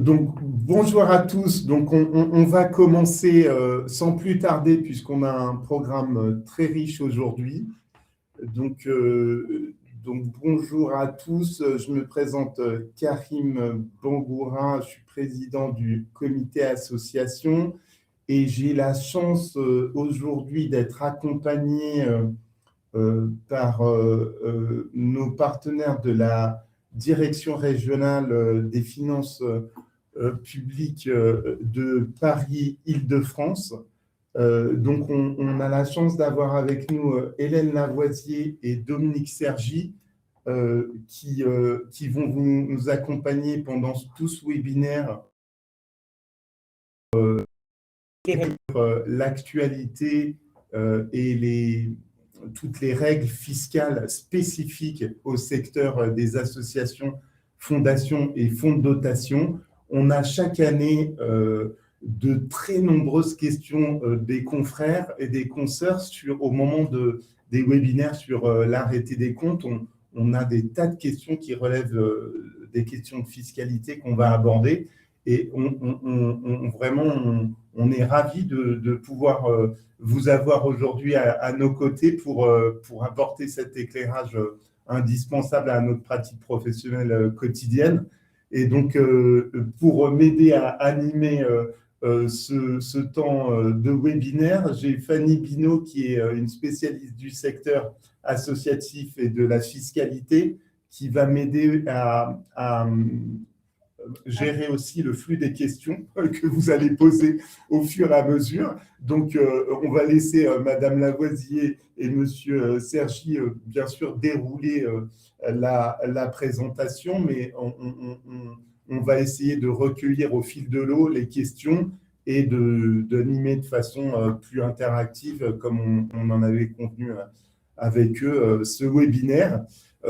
Donc, bonjour à tous. Donc, on va commencer sans plus tarder puisqu'on a un programme très riche aujourd'hui. Donc, bonjour à tous. Je me présente Karim Bangoura. Je suis président du comité association et j'ai la chance aujourd'hui d'être accompagné par nos partenaires de la direction régionale des finances publiques de Paris-Île-de-France. Donc, on a la chance d'avoir avec nous Hélène Lavoisier et Dominique Sergi qui vont nous accompagner pendant tout ce webinaire l'actualité et toutes les règles fiscales spécifiques au secteur des associations, fondations et fonds de dotation. On a chaque année de très nombreuses questions des confrères et des consoeurs au moment des webinaires sur l'arrêté des comptes. On a des tas de questions qui relèvent des questions de fiscalité qu'on va aborder. Et vraiment, on est ravis de pouvoir vous avoir aujourd'hui à nos côtés pour apporter cet éclairage indispensable à notre pratique professionnelle quotidienne. Et donc, pour m'aider à animer ce temps de webinaire, j'ai Fanny Binot, qui est une spécialiste du secteur associatif et de la fiscalité, qui va m'aider à gérer aussi le flux des questions que vous allez poser au fur et à mesure. Donc, on va laisser Madame Lavoisier et Monsieur Sergi, bien sûr, dérouler la présentation, mais on va essayer de recueillir au fil de l'eau les questions et d'animer de façon plus interactive, comme on en avait convenu avec eux ce webinaire.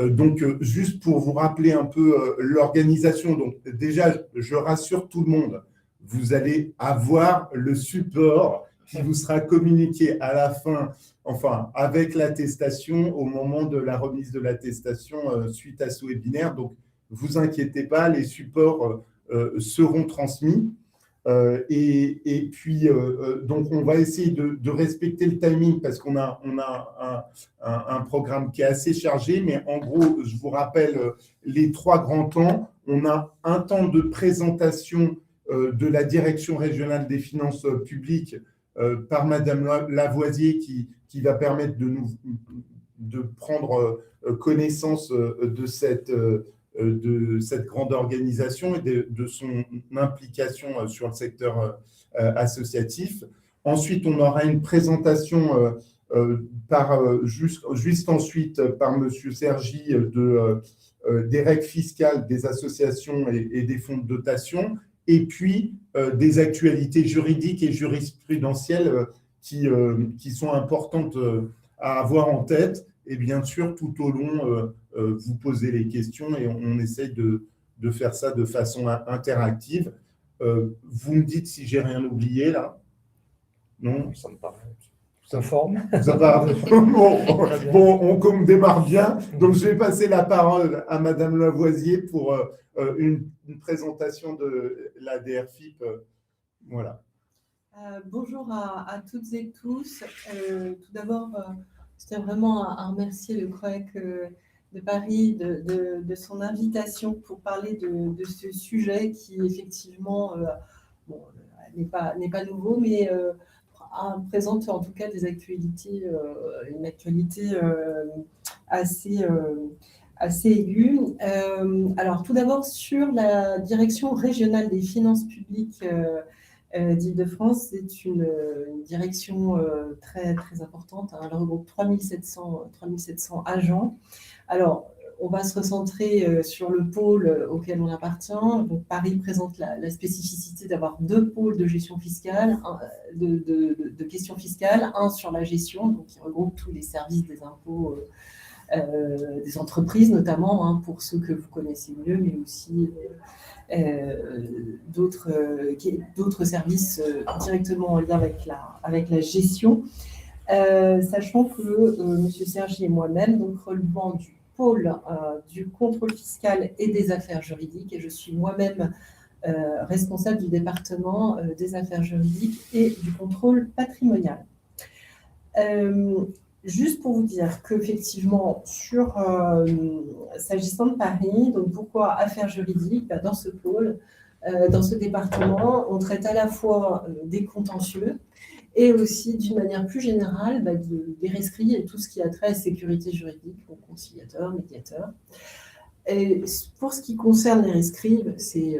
Donc, juste pour vous rappeler un peu l'organisation, donc déjà, je rassure tout le monde, vous allez avoir le support qui vous sera communiqué à la fin, enfin, avec l'attestation, au moment de la remise de l'attestation suite à ce webinaire. Donc, vous inquiétez pas, les supports seront transmis. Et puis, donc, on va essayer de respecter le timing parce qu'on a un programme qui est assez chargé, mais en gros, je vous rappelle les trois grands temps. On a un temps de présentation de la direction régionale des finances publiques par Madame Lavoisier qui va permettre de prendre connaissance de cette grande organisation et de son implication sur le secteur associatif. Ensuite, on aura une présentation juste ensuite par Monsieur Sergi des règles fiscales des associations et des fonds de dotation, et puis des actualités juridiques et jurisprudentielles qui sont importantes à avoir en tête. Et bien sûr, tout au long, vous posez les questions et on essaye de faire ça de façon interactive. Vous me dites si j'ai rien oublié là. Non, ça me paraît. Ça forme. On démarre bien. Donc, je vais passer la parole à Madame Lavoisier pour une présentation de la DRFIP. Voilà. Bonjour à toutes et tous. Tout d'abord, je tiens vraiment à remercier le CROEC de Paris de son invitation pour parler de ce sujet qui, effectivement, n'est pas nouveau, mais présente en tout cas des actualités, une actualité assez aiguë. Alors, tout d'abord, sur la direction régionale des finances publiques d'Île-de-France, c'est une direction très, très importante. Elle regroupe 3700 agents. Alors, on va se recentrer sur le pôle auquel on appartient. Donc, Paris présente la spécificité d'avoir deux pôles de gestion fiscale, de questions fiscales, un sur la gestion, donc qui regroupe tous les services des impôts des entreprises notamment, pour ceux que vous connaissez mieux, mais aussi d'autres services directement en lien avec la gestion. Sachant que M. Sergi et moi-même, donc relevant du pôle du contrôle fiscal et des affaires juridiques, et je suis moi-même responsable du département des affaires juridiques et du contrôle patrimonial. Juste pour vous dire qu'effectivement, s'agissant de Paris, donc pourquoi affaires juridiques, dans ce pôle, dans ce département, on traite à la fois des contentieux et aussi, d'une manière plus générale, des rescrits et tout ce qui a trait à sécurité juridique, donc conciliateur, médiateur. Et pour ce qui concerne les rescrits, je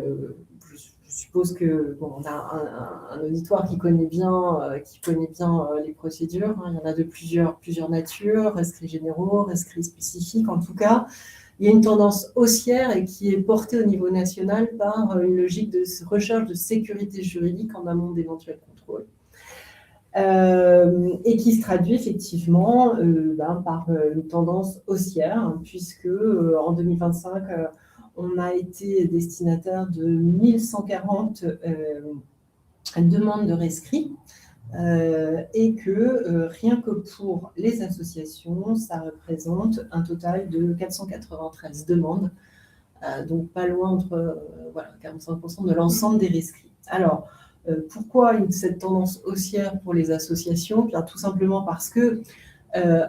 suppose que on a un auditoire qui connaît bien les procédures. Il y en a de plusieurs natures, rescrits généraux, rescrits spécifiques. En tout cas, il y a une tendance haussière et qui est portée au niveau national par une logique de recherche de sécurité juridique en amont d'éventuels contrôles. Et qui se traduit effectivement par une tendance haussière, hein, puisque en 2025, on a été destinataire de 1140 demandes de rescrit, et que rien que pour les associations, ça représente un total de 493 demandes, donc pas loin entre 45% de l'ensemble des rescrits. Alors, pourquoi cette tendance haussière pour les associations? Bien, tout simplement parce que,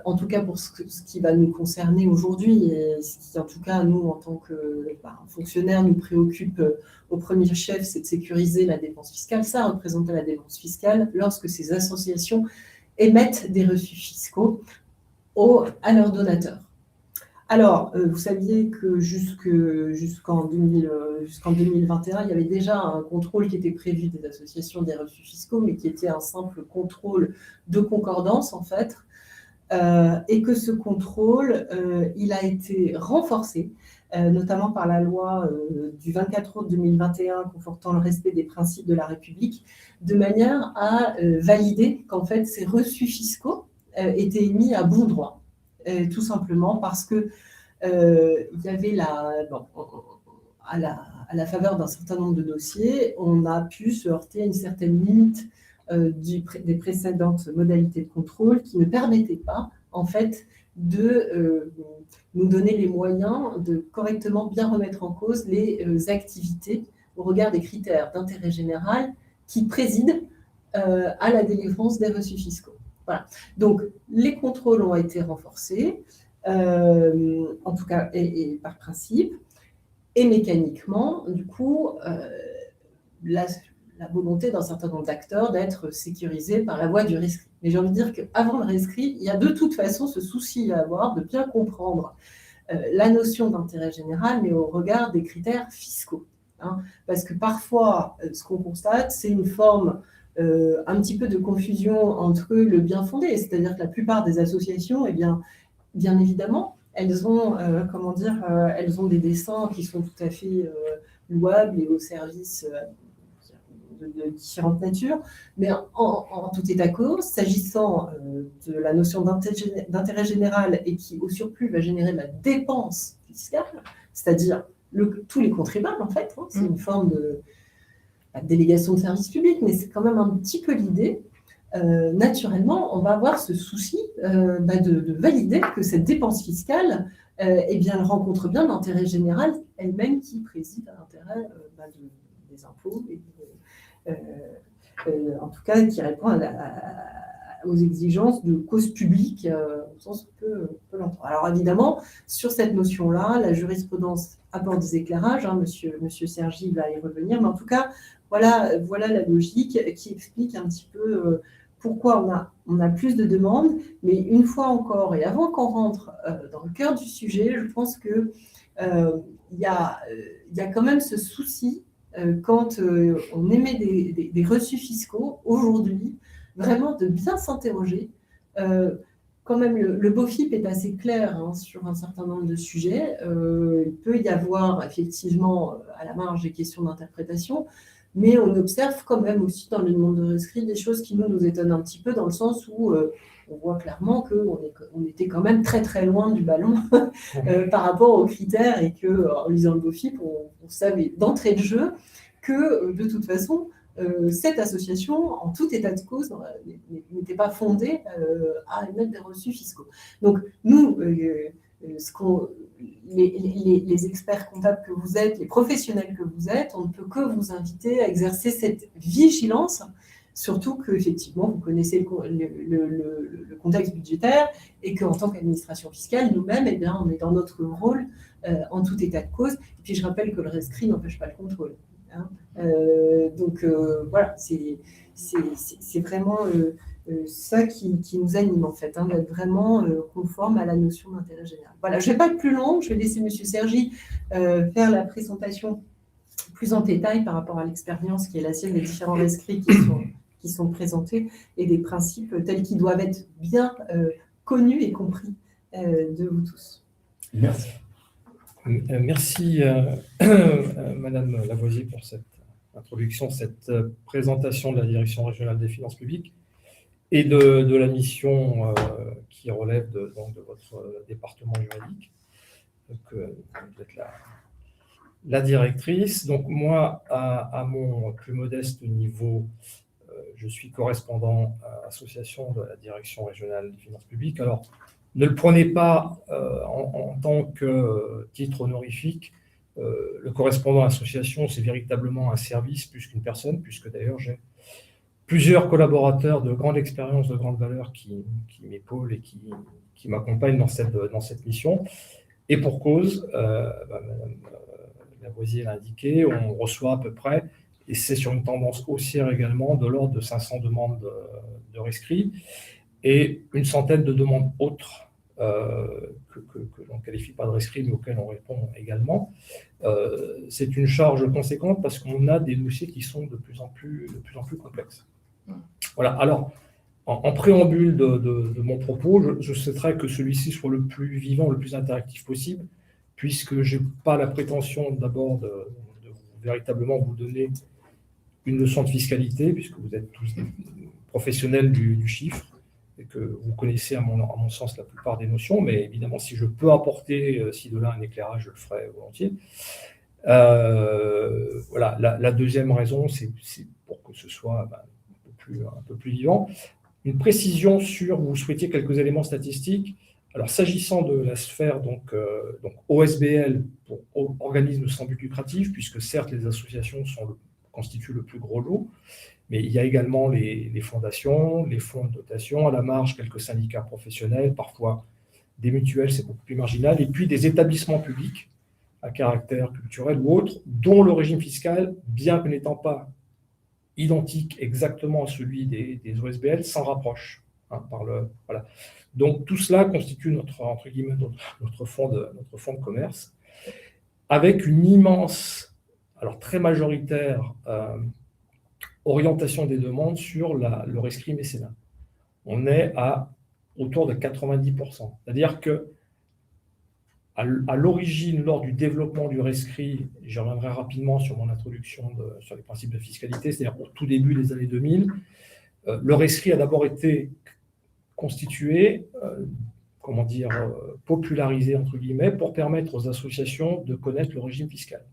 en tout cas pour ce qui va nous concerner aujourd'hui, et ce qui, en tout cas, nous, en tant que fonctionnaires, nous préoccupe au premier chef, c'est de sécuriser la dépense fiscale. Ça représente la dépense fiscale lorsque ces associations émettent des reçus fiscaux à leurs donateurs. Alors, vous saviez que jusqu'en 2021, il y avait déjà un contrôle qui était prévu des associations des reçus fiscaux, mais qui était un simple contrôle de concordance, en fait, et que ce contrôle, il a été renforcé, notamment par la loi du 24 août 2021 confortant le respect des principes de la République, de manière à valider qu'en fait, ces reçus fiscaux étaient émis à bon droit. Tout simplement parce que il y avait à la faveur d'un certain nombre de dossiers, on a pu se heurter à une certaine limite des précédentes modalités de contrôle qui ne permettaient pas, en fait, de nous donner les moyens de correctement bien remettre en cause les activités au regard des critères d'intérêt général qui président à la délivrance des reçus fiscaux. Voilà. Donc, les contrôles ont été renforcés, en tout cas, et par principe, et mécaniquement, du coup, la volonté d'un certain nombre d'acteurs d'être sécurisés par la voie du rescrit. Mais j'ai envie de dire qu'avant le rescrit, il y a de toute façon ce souci à avoir de bien comprendre la notion d'intérêt général, mais au regard des critères fiscaux. Hein, parce que parfois, ce qu'on constate, c'est une forme un petit peu de confusion entre le bien fondé, c'est-à-dire que la plupart des associations, eh bien évidemment, elles ont, elles ont des desseins qui sont tout à fait louables et au service de différentes natures, mais en tout état de cause, s'agissant de la notion d'intérêt général et qui, au surplus, va générer de la dépense fiscale, c'est-à-dire tous les contribuables, en fait, hein, c'est une forme de délégation de service public, mais c'est quand même un petit peu l'idée. Naturellement, on va avoir ce souci de valider que cette dépense fiscale, eh bien, elle rencontre bien l'intérêt général elle-même qui préside à l'intérêt des impôts, en tout cas qui répond aux exigences de cause publique au sens que peut l'entendre. Alors évidemment, sur cette notion-là, la jurisprudence apporte des éclairages, hein, monsieur Sergi va y revenir, mais en tout cas, voilà la logique qui explique un petit peu pourquoi on a plus de demandes, mais une fois encore, et avant qu'on rentre dans le cœur du sujet, je pense qu'il y a quand même ce souci quand on émet des reçus fiscaux aujourd'hui, vraiment de bien s'interroger. Quand même, le BOFIP est assez clair hein, sur un certain nombre de sujets. Il peut y avoir effectivement à la marge des questions d'interprétation, mais on observe quand même aussi dans le monde de rescrit des choses qui nous étonnent un petit peu dans le sens où on voit clairement qu'on était quand même très très loin du ballon par rapport aux critères et qu'en lisant le BOFIP, on savait d'entrée de jeu que de toute façon, cette association, en tout état de cause, n'était pas fondée à émettre des reçus fiscaux. Donc, nous, les experts comptables que vous êtes, les professionnels que vous êtes, on ne peut que vous inviter à exercer cette vigilance, surtout qu'effectivement, vous connaissez le contexte budgétaire et qu'en tant qu'administration fiscale, nous-mêmes, eh bien, on est dans notre rôle en tout état de cause. Et puis, je rappelle que le rescrit n'empêche pas le contrôle. Hein. Donc, voilà, c'est vraiment ça qui nous anime, en fait, hein, d'être vraiment conforme à la notion d'intérêt général. Voilà, je ne vais pas être plus long, je vais laisser M. Sergi faire la présentation plus en détail par rapport à l'expérience qui est la sienne des différents rescrits qui sont présentés et des principes tels qu'ils doivent être bien connus et compris de vous tous. Merci. Merci, Madame Lavoisier, pour cette introduction, cette présentation de la Direction régionale des finances publiques et de la mission qui relève de votre département juridique. Donc, vous êtes la directrice. Donc, moi, à mon plus modeste niveau, je suis correspondant à l'association de la Direction régionale des finances publiques. Alors, ne le prenez pas en tant que titre honorifique. Le correspondant à l'association, c'est véritablement un service plus qu'une personne, puisque d'ailleurs, j'ai plusieurs collaborateurs de grande expérience, de grande valeur qui m'épaulent et qui m'accompagnent dans cette mission. Et pour cause, Madame Lavoisier l'a indiqué, on reçoit à peu près, et c'est sur une tendance haussière également, de l'ordre de 500 demandes de rescrits et une centaine de demandes autres que l'on ne qualifie pas de rescrits, mais auxquelles on répond également. C'est une charge conséquente parce qu'on a des dossiers qui sont de plus en plus complexes. Voilà. Alors, en préambule de mon propos, je souhaiterais que celui-ci soit le plus vivant, le plus interactif possible, puisque je n'ai pas la prétention d'abord de véritablement vous donner une leçon de fiscalité, puisque vous êtes tous des professionnels du chiffre et que vous connaissez à mon sens la plupart des notions, mais évidemment, si je peux apporter ci de là un éclairage, je le ferai volontiers. Voilà. La deuxième raison, c'est pour que ce soit un peu plus vivant. Une précision sur, vous souhaitiez quelques éléments statistiques. Alors, s'agissant de la sphère, donc OSBL, pour organisme sans but lucratif, puisque certes, les associations constituent le plus gros lot, mais il y a également les fondations, les fonds de dotation, à la marge, quelques syndicats professionnels, parfois des mutuelles, c'est beaucoup plus marginal, et puis des établissements publics à caractère culturel ou autre, dont le régime fiscal, bien que n'étant pas identique exactement à celui des OSBL, s'en rapproche. Hein, voilà. Donc tout cela constitue notre fonds de commerce, avec une immense, alors très majoritaire, orientation des demandes sur le rescrit mécénat. On est autour de 90%. C'est-à-dire que à l'origine, lors du développement du rescrit, je reviendrai rapidement sur mon introduction sur les principes de fiscalité, c'est-à-dire au tout début des années 2000, le rescrit a d'abord été constitué, popularisé, entre guillemets, pour permettre aux associations de connaître le régime fiscal.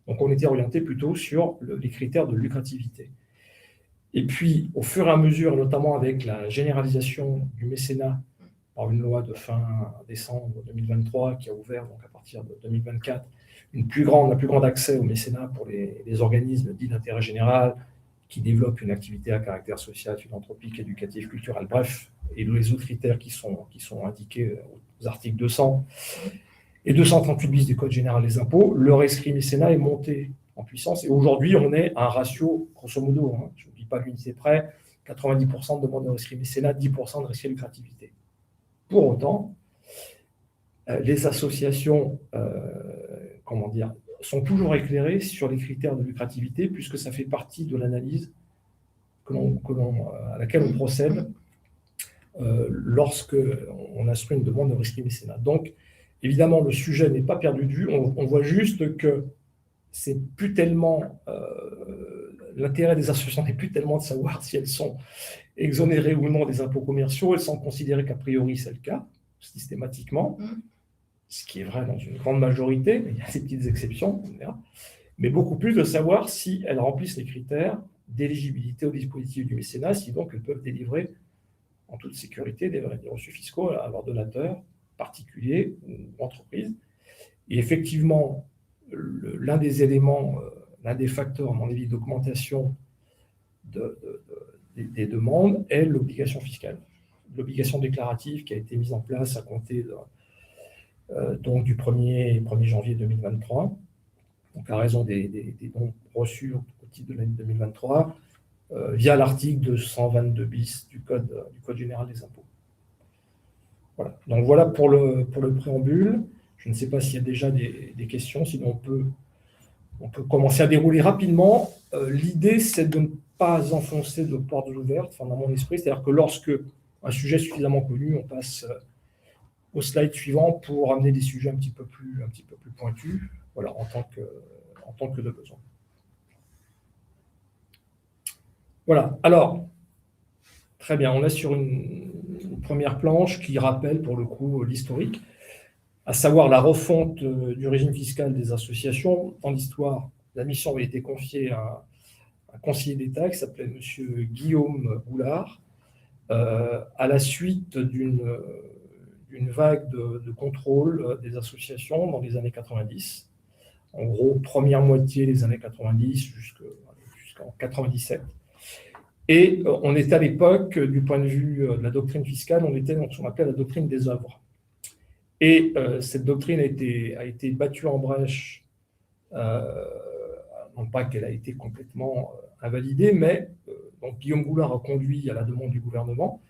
Donc, on était orienté plutôt sur les critères de lucrativité. Et puis, au fur et à mesure, notamment avec la généralisation du mécénat par une loi de fin décembre 2023 qui a ouvert, donc à partir de 2024, un plus grand accès au mécénat pour les organismes dits d'intérêt général qui développent une activité à caractère social, philanthropique, éducatif, culturel, bref, et les autres critères qui sont indiqués aux articles 200 et 238 bis du Code général des impôts, le rescrit mécénat est monté en puissance. Et aujourd'hui, on est à un ratio, grosso modo, je ne dis pas l'unité près, 90% de demande de rescrit mécénat, 10% de rescrit lucrativité. Pour autant, les associations sont toujours éclairées sur les critères de lucrativité, puisque ça fait partie de l'analyse à laquelle on procède lorsque on instruit une demande de rescrit mécénat. Donc, évidemment, le sujet n'est pas perdu de vue. On voit juste que c'est plus tellement l'intérêt des associations n'est plus tellement de savoir si elles sont exonérées ou non des impôts commerciaux. Elles sont considérées qu'a priori c'est le cas systématiquement, ce qui est vrai dans une grande majorité, mais il y a des petites exceptions, on verra. Mais beaucoup plus de savoir si elles remplissent les critères d'éligibilité au dispositif du mécénat, si donc elles peuvent délivrer en toute sécurité des reçus fiscaux à leurs donateurs particulier ou entreprise. Et effectivement, l'un des éléments, l'un des facteurs, à mon avis, d'augmentation des demandes est l'obligation fiscale. L'obligation déclarative qui a été mise en place à compter donc du 1er janvier 2023, donc à raison des dons reçus au titre de l'année 2023, via l'article 222 bis du Code général des impôts. Voilà. Donc voilà pour le préambule. Je ne sais pas s'il y a déjà des questions, sinon on peut commencer à dérouler rapidement. L'idée, c'est de ne pas enfoncer de portes ouvertes, enfin, dans mon esprit, c'est-à-dire que lorsque un sujet est suffisamment connu, on passe au slide suivant pour amener des sujets un petit peu plus pointus, voilà, en tant que de besoin. Voilà, alors, très bien, on est sur une première planche qui rappelle pour le coup l'historique, à savoir la refonte du régime fiscal des associations. Dans l'histoire, la mission avait été confiée à un conseiller d'État qui s'appelait M. Guillaume Goulard, à la suite d'une vague de contrôle des associations dans les années 90. En gros, première moitié des années 90 jusqu'en 97. Et on était à l'époque, du point de vue de la doctrine fiscale, on était dans ce qu'on appelait la doctrine des œuvres. Et cette doctrine a été battue en brèche, non pas qu'elle a été complètement invalidée, mais donc Guillaume Goulard a conduit à la demande du gouvernement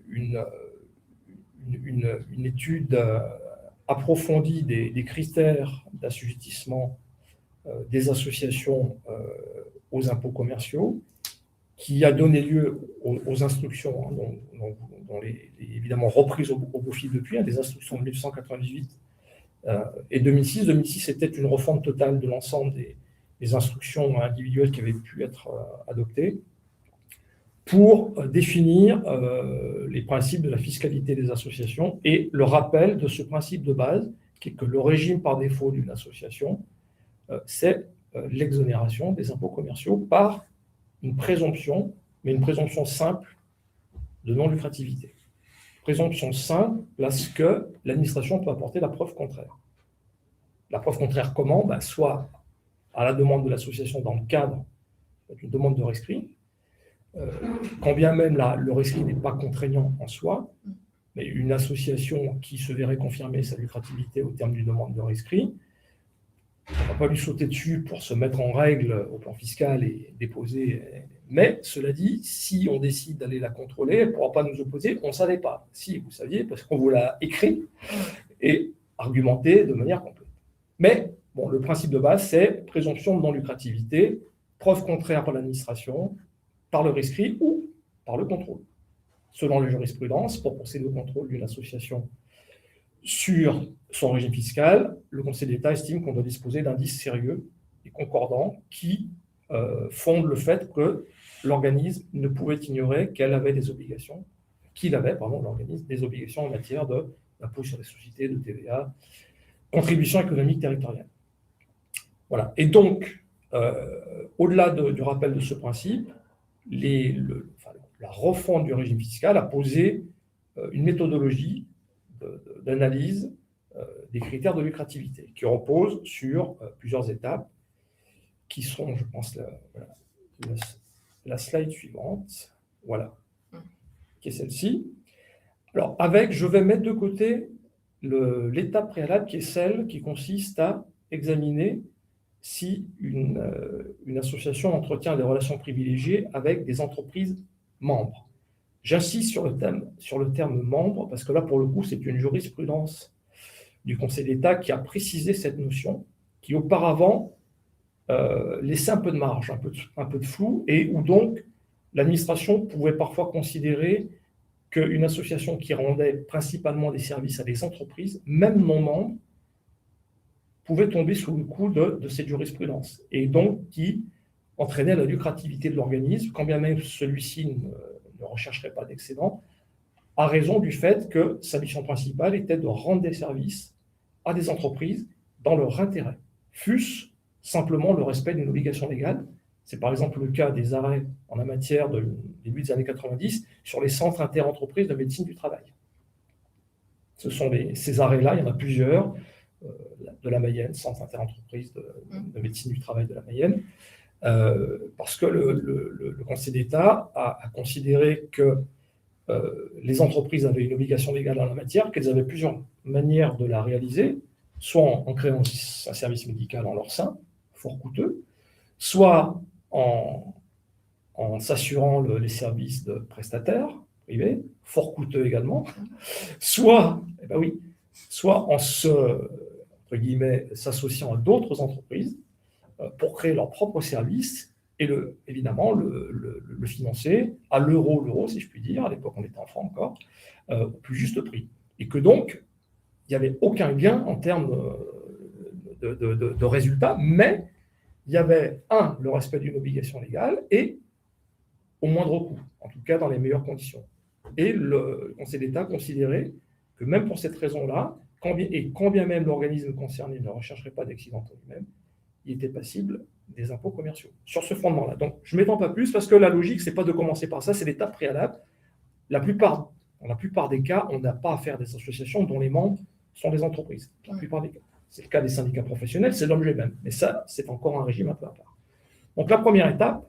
une étude approfondie des critères d'assujettissement des associations aux impôts commerciaux, qui a donné lieu aux instructions, dont évidemment reprises au beau fil depuis, des instructions de 1998 et 2006. 2006, c'était une refonte totale de l'ensemble des instructions individuelles qui avaient pu être adoptées pour définir les principes de la fiscalité des associations et le rappel de ce principe de base, qui est que le régime par défaut d'une association, c'est l'exonération des impôts commerciaux par une présomption, mais une présomption simple de non-lucrativité. Présomption simple parce que l'administration peut apporter la preuve contraire. La preuve contraire comment ? Soit à la demande de l'association dans le cadre d'une demande de rescrit, quand bien même le rescrit n'est pas contraignant en soi, mais une association qui se verrait confirmer sa lucrativité au terme d'une demande de rescrit, on ne va pas lui sauter dessus pour se mettre en règle au plan fiscal et déposer. Mais cela dit, si on décide d'aller la contrôler, elle ne pourra pas nous opposer. On ne savait pas. Si, vous saviez, parce qu'on vous l'a écrit et argumenté de manière complète. Mais bon, le principe de base, c'est présomption de non-lucrativité, preuve contraire par l'administration, par le rescrit ou par le contrôle. Selon la jurisprudence, pour procéder au contrôle d'une association sur son régime fiscal, le Conseil d'État estime qu'on doit disposer d'indices sérieux et concordants qui fondent le fait que l'organisme ne pouvait ignorer qu'il avait des obligations en matière d'impôt sur les sociétés, de TVA, contribution économique territoriale. Voilà. Et donc, au-delà du rappel de ce principe, la refonte du régime fiscal a posé une méthodologie d'analyse des critères de lucrativité qui repose sur plusieurs étapes qui sont, je pense, la slide suivante, voilà, qui est celle-ci. Alors, je vais mettre de côté l'étape préalable qui est celle qui consiste à examiner si une association entretient des relations privilégiées avec des entreprises membres. J'insiste sur le terme membre, parce que là, pour le coup, c'est une jurisprudence du Conseil d'État qui a précisé cette notion, qui auparavant laissait un peu de marge, un peu de flou, et où donc l'administration pouvait parfois considérer qu'une association qui rendait principalement des services à des entreprises, même non membres, pouvait tomber sous le coup de cette jurisprudence, et donc qui entraînait la lucrativité de l'organisme, quand bien même celui-ci ne rechercherait pas d'excédent, à raison du fait que sa mission principale était de rendre des services à des entreprises dans leur intérêt, fût-ce simplement le respect d'une obligation légale. C'est par exemple le cas des arrêts en la matière de début des années 90 sur les centres interentreprises de médecine du travail. Ce sont ces arrêts-là, il y en a plusieurs, de la Mayenne, Centre interentreprise de médecine du travail de la Mayenne, parce que le Conseil d'État a considéré que les entreprises avaient une obligation légale en la matière, qu'elles avaient plusieurs manières de la réaliser, soit en créant un service médical en leur sein, fort coûteux, soit en s'assurant les services de prestataires privés, fort coûteux également, soit, soit en entre guillemets, s'associant à d'autres entreprises pour créer leurs propres services et évidemment le financer à l'euro, si je puis dire, à l'époque on était enfant encore, au plus juste prix. Et que donc, il n'y avait aucun gain en termes de résultats, mais il y avait, le respect d'une obligation légale et au moindre coût, en tout cas dans les meilleures conditions. Et le Conseil d'État considérait que même pour cette raison-là, quand bien même l'organisme concerné ne rechercherait pas d'accident en lui-même, il était passible des impôts commerciaux, sur ce fondement-là. Donc, je ne m'étends pas plus, parce que la logique, ce n'est pas de commencer par ça, c'est l'étape préalable. Dans la plupart des cas, on n'a pas affaire à des associations dont les membres sont des entreprises. Dans la plupart des cas. C'est le cas des syndicats professionnels, c'est l'objet même. Mais ça, c'est encore un régime un peu à part. Donc, la première étape,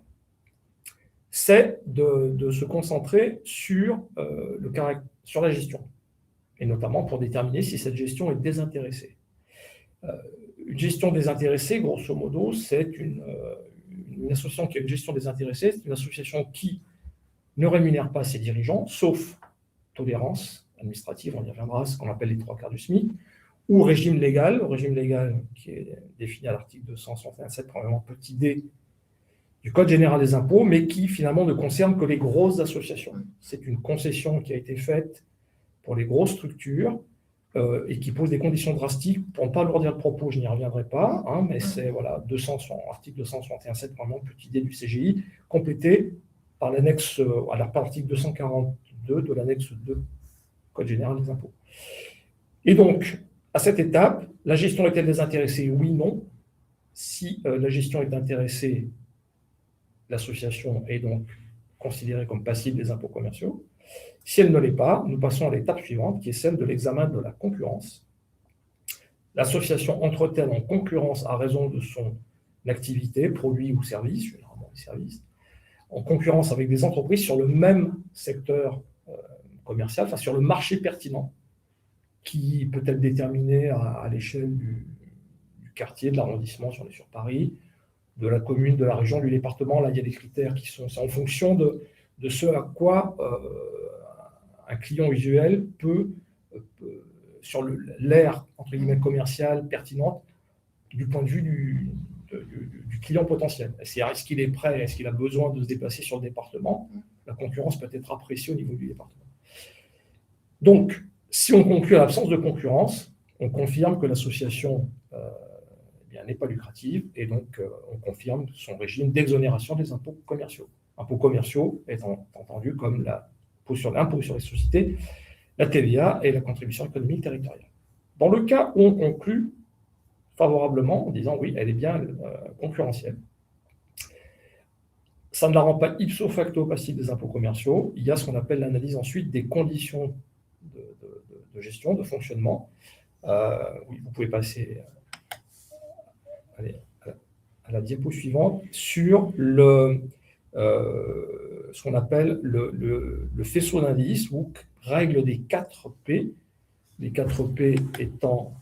c'est de se concentrer sur la gestion, et notamment pour déterminer si cette gestion est désintéressée. Une gestion désintéressée, grosso modo, c'est une association qui a une gestion désintéressée, c'est une association qui ne rémunère pas ses dirigeants, sauf tolérance administrative, on y reviendra, ce qu'on appelle les 3/4 du SMIC, ou régime légal qui est défini à l'article 267, probablement petit d du Code général des impôts, mais qui finalement ne concerne que les grosses associations. C'est une concession qui a été faite pour les grosses structures et qui pose des conditions drastiques. Pour ne pas alourdir le propos, je n'y reviendrai pas, mais c'est article 261.7, vraiment petit d du CGI, complété par l'annexe, par l'article 242 de l'annexe 2 Code général des impôts. Et donc, à cette étape, la gestion est-elle désintéressée? Oui, non. Si la gestion est intéressée, l'association est donc considérée comme passible des impôts commerciaux. Si elle ne l'est pas, nous passons à l'étape suivante, qui est celle de l'examen de la concurrence. L'association entre-t-elle en concurrence à raison de son activité, produit ou service, généralement des services, en concurrence avec des entreprises sur le même secteur commercial, enfin sur le marché pertinent, qui peut être déterminé à l'échelle du quartier, de l'arrondissement, si on est sur Paris, de la commune, de la région, du département. Là, il y a des critères qui sont en fonction de ce à quoi un client usuel peut, sur l'ère, entre guillemets, commerciale pertinente, du point de vue du client potentiel. C'est-à-dire, est-ce qu'il est prêt, est-ce qu'il a besoin de se déplacer sur le département? La concurrence peut être appréciée au niveau du département. Donc, si on conclut à l'absence de concurrence, on confirme que l'association n'est pas lucrative et donc on confirme son régime d'exonération des impôts commerciaux. Impôts commerciaux étant entendus comme l'impôt sur les sociétés, la TVA et la contribution économique territoriale. Dans le cas où on conclut favorablement en disant oui, elle est bien concurrentielle, ça ne la rend pas ipso facto passible des impôts commerciaux. Il y a ce qu'on appelle l'analyse ensuite des conditions de gestion, de fonctionnement. Oui, vous pouvez passer à la diapo suivante sur ce qu'on appelle le faisceau d'indices ou règle des 4 P. Les 4 P étant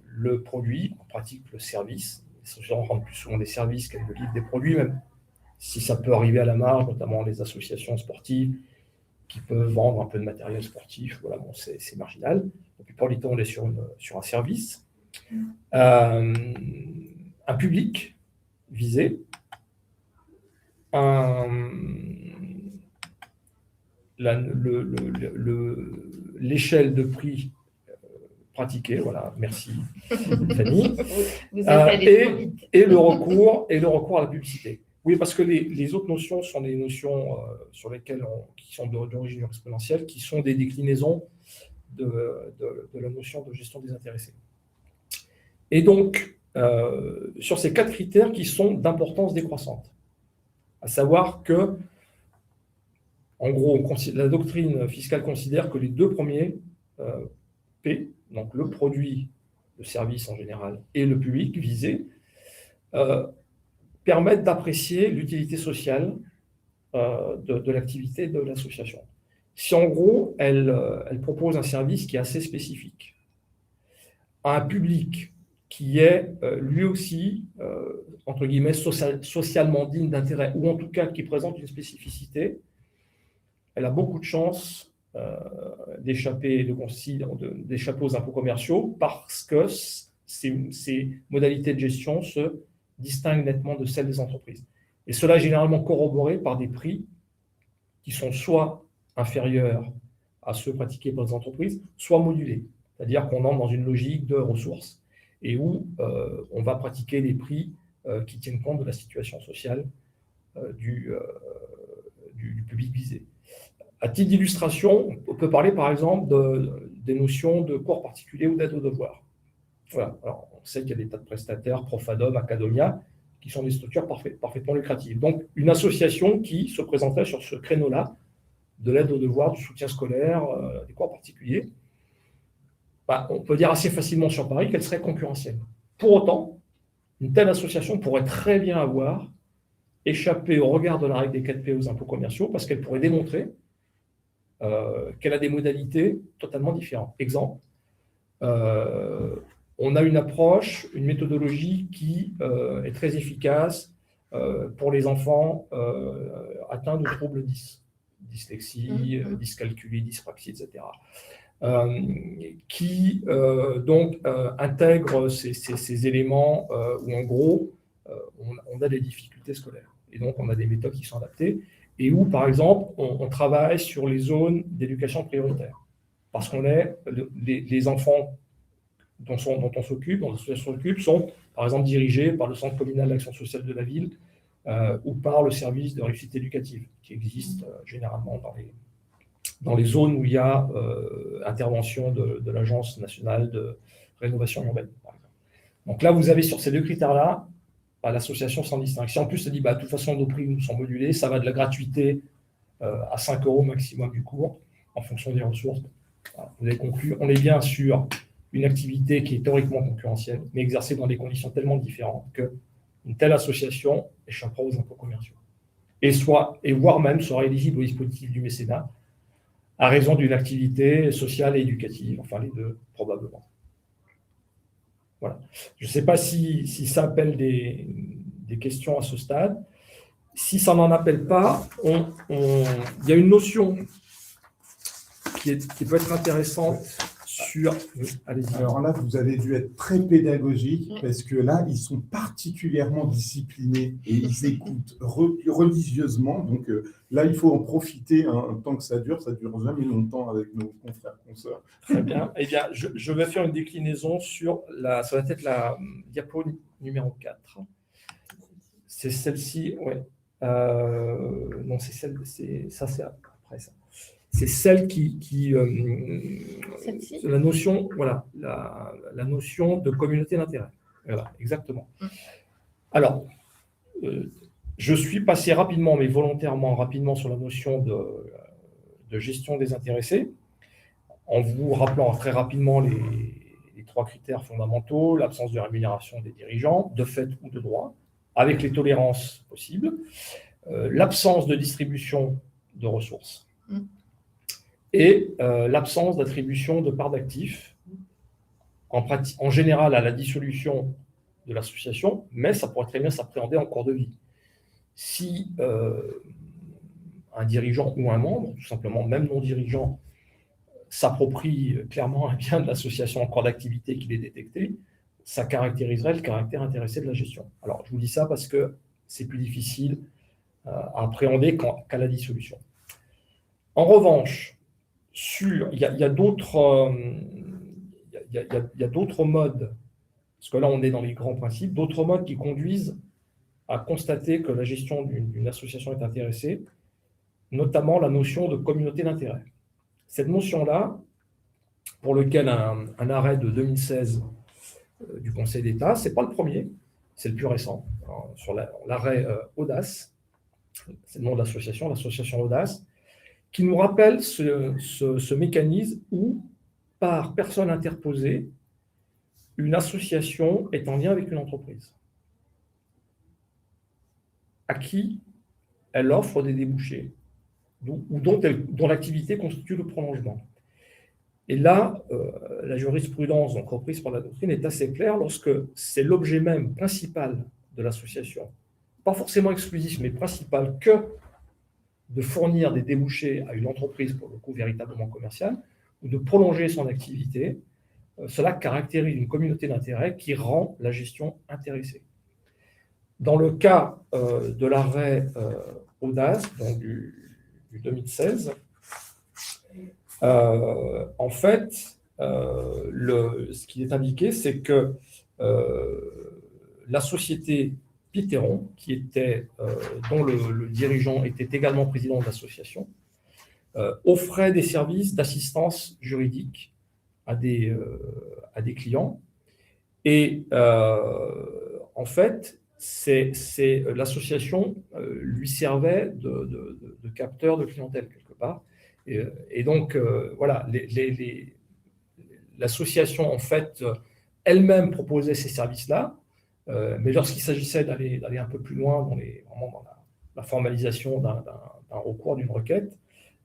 le produit, en pratique le service. Les sociétés rendent plus souvent des services qu'elles ne livrent des produits, même si ça peut arriver à la marge, notamment les associations sportives qui peuvent vendre un peu de matériel sportif. Voilà, bon, c'est marginal. La plupart du temps, on est sur un service. Un public visé, l'échelle de prix pratiquée, voilà, merci Fanny, et le recours à la publicité. Oui, parce que les autres notions sont des notions sur lesquelles qui sont d'origine exponentielle, qui sont des déclinaisons de la notion de gestion désintéressée. Et donc, sur ces 4 critères qui sont d'importance décroissante, à savoir que, en gros, la doctrine fiscale considère que les 2 premiers P, donc le produit, le service en général, et le public visé, permettent d'apprécier l'utilité sociale de l'activité de l'association. Si en gros, elle propose un service qui est assez spécifique, à un public qui est lui aussi, entre guillemets, socialement digne d'intérêt, ou en tout cas qui présente une spécificité, elle a beaucoup de chances d'échapper aux impôts commerciaux parce que ces modalités de gestion se distinguent nettement de celles des entreprises. Et cela est généralement corroboré par des prix qui sont soit inférieurs à ceux pratiqués par les entreprises, soit modulés. C'est-à-dire qu'on entre dans une logique de ressources et où on va pratiquer des prix qui tiennent compte de la situation sociale du public visé. À titre d'illustration, on peut parler par exemple des notions de cours particulier ou d'aide aux devoirs. Voilà. Alors, on sait qu'il y a des tas de prestataires, Profadom, Acadomia, qui sont des structures parfaitement lucratives. Donc, une association qui se présentait sur ce créneau-là, de l'aide aux devoirs, du soutien scolaire, des cours particuliers, on peut dire assez facilement sur Paris qu'elle serait concurrentielle. Pour autant, une telle association pourrait très bien avoir échappé au regard de la règle des 4P aux impôts commerciaux parce qu'elle pourrait démontrer qu'elle a des modalités totalement différentes. Exemple, on a une approche, une méthodologie qui est très efficace pour les enfants atteints de troubles 10, dyslexie, dyscalculie, dyspraxie, etc. Qui donc intègre ces éléments où en gros on a des difficultés scolaires et donc on a des méthodes qui sont adaptées et où par exemple on travaille sur les zones d'éducation prioritaire parce qu'on est les enfants dont on s'occupe, dont l'association s'occupe, sont par exemple dirigés par le centre communal d'action sociale de la ville ou par le service de réussite éducative qui existe généralement dans les zones où il y a intervention de l'Agence nationale de rénovation urbaine, par exemple. Donc là, vous avez sur ces deux critères-là, l'association sans distinction. En plus, ça dit, de toute façon, nos prix nous sont modulés, ça va de la gratuité à 5 € maximum du cours, en fonction des ressources. Voilà, vous avez conclu, on est bien sur une activité qui est théoriquement concurrentielle, mais exercée dans des conditions tellement différentes qu'une telle association échappera aux impôts commerciaux. Et voire même sera éligible au dispositif du mécénat, à raison d'une activité sociale et éducative, enfin les deux, probablement. Voilà. Je ne sais pas si ça appelle des questions à ce stade. Si ça n'en appelle pas, il y a une notion qui peut être intéressante sur... Allez-y. Alors là, vous avez dû être très pédagogique parce que là, ils sont particulièrement disciplinés et ils écoutent religieusement. Donc là, il faut en profiter tant que ça dure jamais longtemps avec nos confrères, consoeurs. Très bien. Eh bien, je vais faire une déclinaison sur ça va être la diapo numéro 4. C'est celle-ci, oui. Non, ça c'est après ça. C'est celle qui la notion, voilà, la notion de communauté d'intérêt. Voilà, exactement. Alors, je suis passé rapidement, mais volontairement rapidement, sur la notion de gestion des intéressés, en vous rappelant très rapidement les 3 critères fondamentaux, l'absence de rémunération des dirigeants, de fait ou de droit, avec les tolérances possibles, l'absence de distribution de ressources, et l'absence d'attribution de parts d'actifs, en général à la dissolution de l'association, mais ça pourrait très bien s'appréhender en cours de vie. Si un dirigeant ou un membre, tout simplement même non-dirigeant, s'approprie clairement un bien de l'association en cours d'activité qu'il est détecté, ça caractériserait le caractère intéressé de la gestion. Alors, je vous dis ça parce que c'est plus difficile à appréhender qu'à la dissolution. En revanche, il y a d'autres modes, parce que là on est dans les grands principes, d'autres modes qui conduisent à constater que la gestion d'une association est intéressée, notamment la notion de communauté d'intérêt. Cette notion-là, pour lequel un arrêt de 2016 du Conseil d'État, ce n'est pas le premier, c'est le plus récent, sur l'arrêt Audace, c'est le nom de l'association Audace, qui nous rappelle ce mécanisme où par personne interposée, une association est en lien avec une entreprise à qui elle offre des débouchés ou dont l'activité constitue le prolongement. Et là, la jurisprudence, donc reprise par la doctrine, est assez claire lorsque c'est l'objet même principal de l'association, pas forcément exclusif, mais principal, que de fournir des débouchés à une entreprise, pour le coup véritablement commerciale, ou de prolonger son activité. Cela caractérise une communauté d'intérêt qui rend la gestion intéressée. Dans le cas de l'arrêt Audace, donc du 2016, en fait, ce qui est indiqué, c'est que la société Piteron, dont le dirigeant était également président de l'association, offrait des services d'assistance juridique à des clients. Et en fait, l'association lui servait de capteur de clientèle quelque part. Et donc, voilà, l'association, en fait, elle-même proposait ces services-là, mais lorsqu'il s'agissait d'aller un peu plus loin vraiment dans la formalisation d'un recours, d'une requête,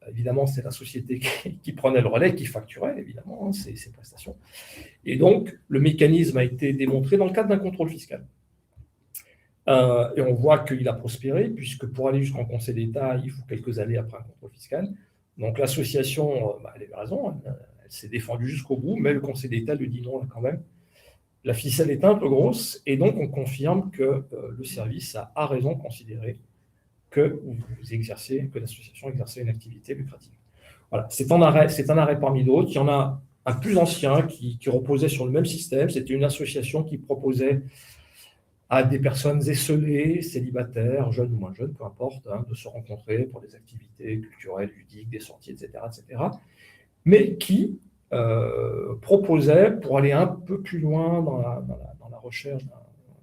évidemment, c'est la société qui prenait le relais, qui facturait, évidemment, ces prestations. Et donc, le mécanisme a été démontré dans le cadre d'un contrôle fiscal. Et on voit qu'il a prospéré, puisque pour aller jusqu'en Conseil d'État, il faut quelques années après un contrôle fiscal. Donc, l'association, elle avait raison, elle s'est défendue jusqu'au bout, mais le Conseil d'État lui dit non, là, quand même. La ficelle est un peu grosse, et donc on confirme que le service a raison de considérer que l'association exerçait une activité lucrative. Voilà, c'est un arrêt parmi d'autres. Il y en a un plus ancien qui reposait sur le même système. C'était une association qui proposait à des personnes esselées, célibataires, jeunes ou moins jeunes, peu importe, de se rencontrer pour des activités culturelles, ludiques, des sorties, etc., mais qui proposait, pour aller un peu plus loin dans la recherche d'un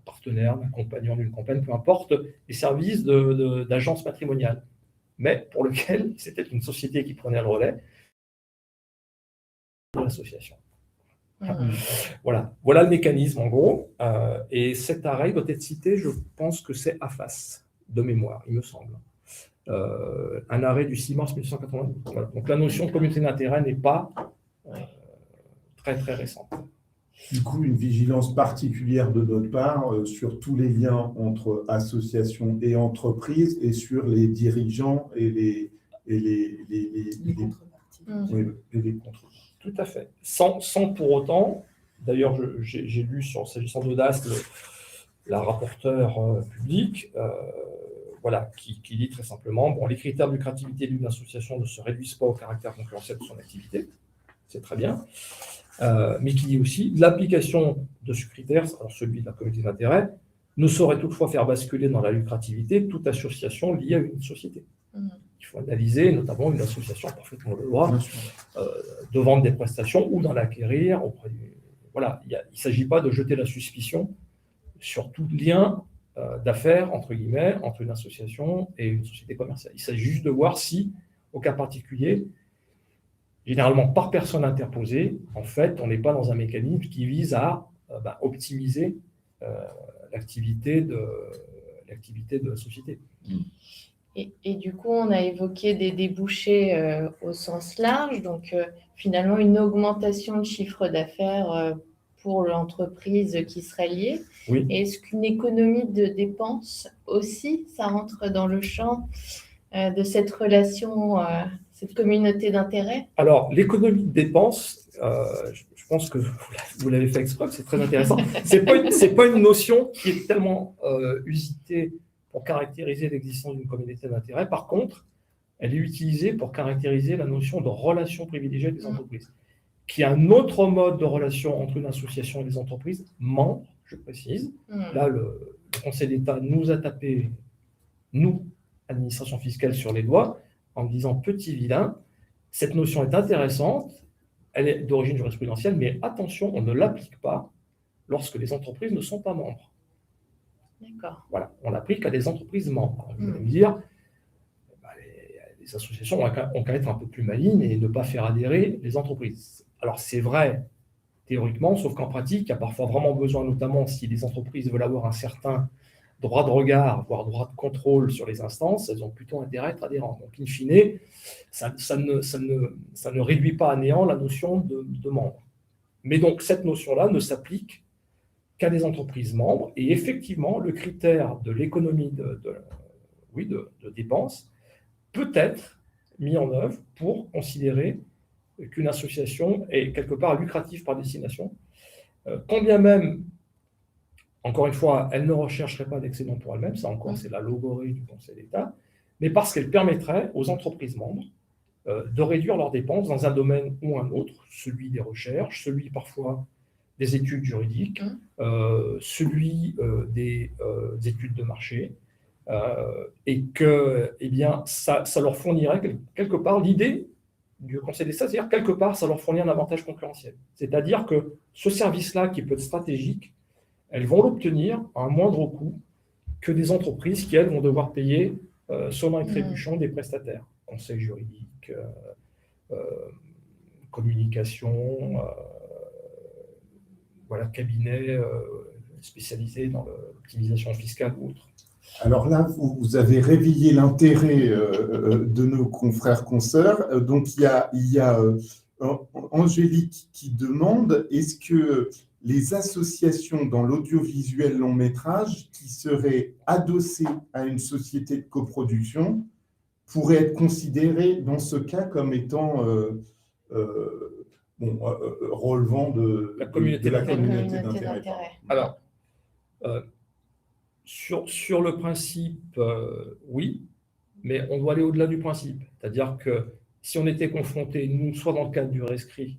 partenaire, d'un compagnon, d'une compagne, peu importe, les services d'agence matrimoniale, mais pour lequel c'était une société qui prenait le relais de l'association. Voilà le mécanisme en gros. Et cet arrêt doit être cité, je pense que c'est AFAS, de mémoire, il me semble. Un arrêt du 6 mars 1992. Voilà. Donc la notion de communauté d'intérêt n'est pas très très récente. Du coup, une vigilance particulière de notre part sur tous les liens entre associations et entreprises et sur les dirigeants et les contreparties. Oui, et les contreparties. Tout à fait. Sans pour autant, d'ailleurs, j'ai lu s'agissant d'Audace, la rapporteure publique, voilà, qui dit très simplement, bon, les critères de lucrativité d'une association ne se réduisent pas au caractère concurrentiel de son activité, c'est très bien, mais qui dit aussi, l'application de ce critère, alors celui de la communauté d'intérêt, ne saurait toutefois faire basculer dans la lucrativité toute association liée à une société. Il faut analyser notamment une association parfaitement de loi de vendre des prestations ou d'en acquérir auprès du... Voilà, il ne s'agit pas de jeter la suspicion sur tout lien d'affaires, entre guillemets, entre une association et une société commerciale. Il s'agit juste de voir si, au cas particulier, généralement par personne interposée, en fait, on n'est pas dans un mécanisme qui vise à optimiser l'activité de la société. Et du coup, on a évoqué des débouchés au sens large, donc finalement une augmentation de chiffre d'affaires pour l'entreprise qui serait liée. Oui. Est-ce qu'une économie de dépenses aussi, ça rentre dans le champ de cette relation, cette communauté d'intérêt? Alors, l'économie de dépenses, je pense que vous l'avez fait exprès, c'est très intéressant. C'est pas une notion qui est tellement usitée pour caractériser l'existence d'une communauté d'intérêt. Par contre, elle est utilisée pour caractériser la notion de relation privilégiée des entreprises, qui est un autre mode de relation entre une association et des entreprises membres, je précise. Là, le Conseil d'État nous a tapé, nous, administration fiscale, sur les doigts, en disant « petit vilain, cette notion est intéressante, elle est d'origine jurisprudentielle, mais attention, on ne l'applique pas lorsque les entreprises ne sont pas membres. » D'accord. Voilà, on l'applique à des entreprises membres. Alors, vous allez me dire, les les associations ont qu'à être un peu plus malignes et ne pas faire adhérer les entreprises. Alors, c'est vrai théoriquement, sauf qu'en pratique, il y a parfois vraiment besoin, notamment si les entreprises veulent avoir un certain droit de regard, voire droit de contrôle sur les instances, elles ont plutôt intérêt à être adhérentes. Donc, in fine, ça ne réduit pas à néant la notion de membre. Mais donc, cette notion-là ne s'applique qu'à des entreprises membres. Et effectivement, le critère de l'économie de dépenses peut être mis en œuvre pour considérer qu'une association est quelque part lucrative par destination, quand bien même, encore une fois, elle ne rechercherait pas d'excédent pour elle-même, ça encore c'est la logorée du Conseil d'État, mais parce qu'elle permettrait aux entreprises membres de réduire leurs dépenses dans un domaine ou un autre, celui des recherches, celui parfois des études juridiques, celui des études de marché, et que ça leur fournirait quelque part l'idée du Conseil d'État, c'est-à-dire quelque part, ça leur fournit un avantage concurrentiel. C'est-à-dire que ce service-là, qui peut être stratégique, elles vont l'obtenir à un moindre coût que des entreprises qui, elles, vont devoir payer sonnant et trébuchant des prestataires. Conseil juridique, communication, cabinet spécialisé dans l'optimisation fiscale ou autre. Alors là, vous avez réveillé l'intérêt de nos confrères consoeurs. Donc, il y a Angélique qui demande, est-ce que les associations dans l'audiovisuel long métrage qui seraient adossées à une société de coproduction pourraient être considérées dans ce cas comme étant relevant de la communauté d'intérêt. Alors, sur le principe, oui, mais on doit aller au-delà du principe. C'est-à-dire que si on était confronté, nous, soit dans le cadre du rescrit,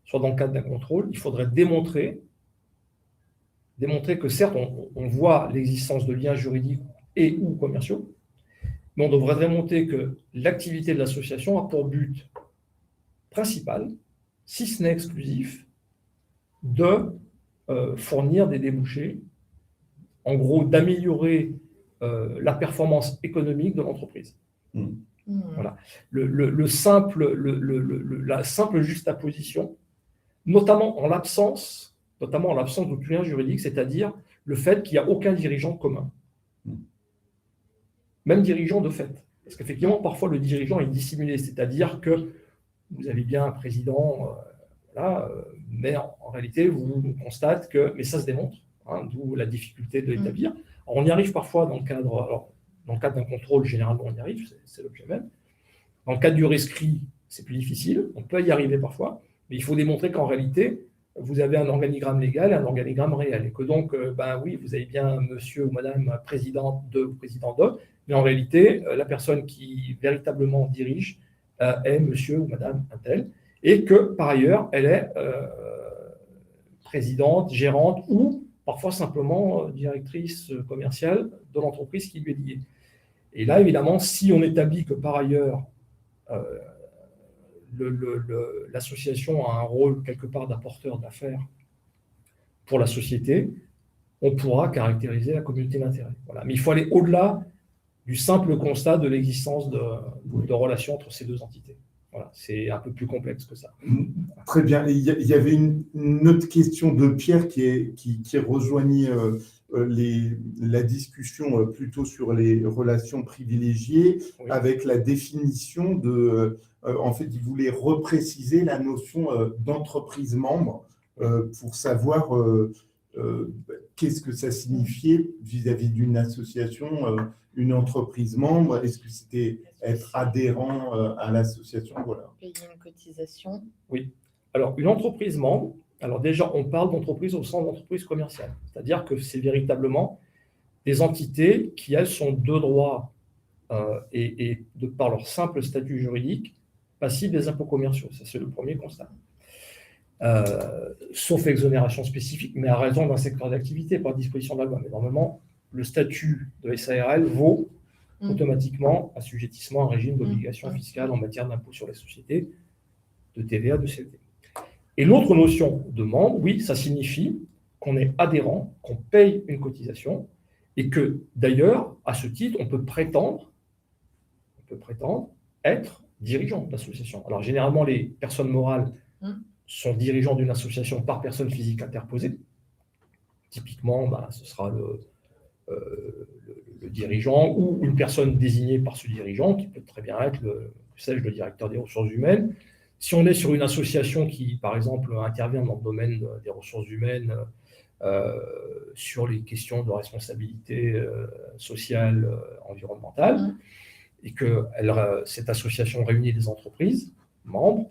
soit dans le cadre d'un contrôle, il faudrait démontrer que certes, on voit l'existence de liens juridiques et ou commerciaux, mais on devrait démontrer que l'activité de l'association a pour but principal, si ce n'est exclusif, de fournir des débouchés, en gros, d'améliorer la performance économique de l'entreprise. Voilà. La simple juxtaposition, notamment en l'absence de tout lien juridique, c'est-à-dire le fait qu'il n'y a aucun dirigeant commun. Même dirigeant de fait. Parce qu'effectivement, parfois, le dirigeant est dissimulé, c'est-à-dire que vous avez bien un président, mais en réalité, vous constatez que, mais ça se démontre, d'où la difficulté de l'établir. Alors, on y arrive parfois dans le cadre d'un contrôle, généralement, on y arrive, c'est l'objet même. Dans le cadre du rescrit, c'est plus difficile, on peut y arriver parfois, mais il faut démontrer qu'en réalité, vous avez un organigramme légal et un organigramme réel, et que donc, oui, vous avez bien monsieur ou madame président ou président de, mais en réalité, la personne qui véritablement dirige est monsieur ou madame un tel, et que, par ailleurs, elle est présidente, gérante ou parfois simplement directrice commerciale de l'entreprise qui lui est liée. Et là, évidemment, si on établit que par ailleurs, l'association a un rôle quelque part d'apporteur d'affaires pour la société, on pourra caractériser la communauté d'intérêt. Voilà. Mais il faut aller au-delà du simple constat de l'existence de relations entre ces deux entités. Voilà, c'est un peu plus complexe que ça. Très bien. Il y avait une autre question de Pierre qui rejoignait la discussion plutôt sur les relations privilégiées, oui, avec la définition de... en fait, il voulait repréciser la notion d'entreprise membre pour savoir qu'est-ce que ça signifiait vis-à-vis d'une association, une entreprise membre. Est-ce que c'était être adhérent à l'association? Voilà. Payer une cotisation. Oui. Alors, une entreprise membre, alors déjà, on parle d'entreprise au sens d'entreprise commerciale. C'est-à-dire que c'est véritablement des entités qui, elles, sont de droit et de par leur simple statut juridique, passibles des impôts commerciaux. Ça, c'est le premier constat. Sauf exonération spécifique, mais à raison d'un secteur d'activité par disposition de la loi. Mais normalement, le statut de SARL vaut automatiquement assujettissement à un régime d'obligation fiscale en matière d'impôt sur les sociétés, de TVA, de CLT. Et l'autre notion de membre, oui, ça signifie qu'on est adhérent, qu'on paye une cotisation, et que d'ailleurs, à ce titre, on peut prétendre être dirigeant d'association. Alors, généralement, les personnes morales sont dirigeants d'une association par personne physique interposée. Typiquement, ce sera le dirigeant ou une personne désignée par ce dirigeant, qui peut très bien être le directeur des ressources humaines. Si on est sur une association qui, par exemple, intervient dans le domaine des ressources humaines, sur les questions de responsabilité sociale, environnementale, et que cette association réunit des entreprises, membres,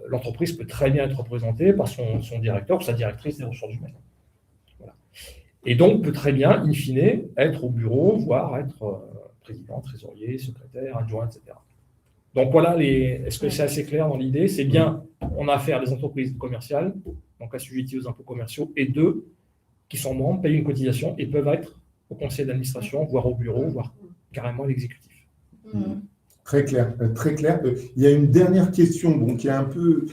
l'entreprise peut très bien être représentée par son directeur ou sa directrice des ressources humaines. Voilà. Et donc peut très bien, in fine, être au bureau, voire être président, trésorier, secrétaire, adjoint, etc. Donc voilà, est-ce que c'est assez clair dans l'idée? C'est bien, on a affaire à des entreprises commerciales, donc assujetties aux impôts commerciaux, et deux qui sont membres, payent une cotisation et peuvent être au conseil d'administration, voire au bureau, voire carrément à l'exécutif. Très clair, très clair. Il y a une dernière question qui est un peu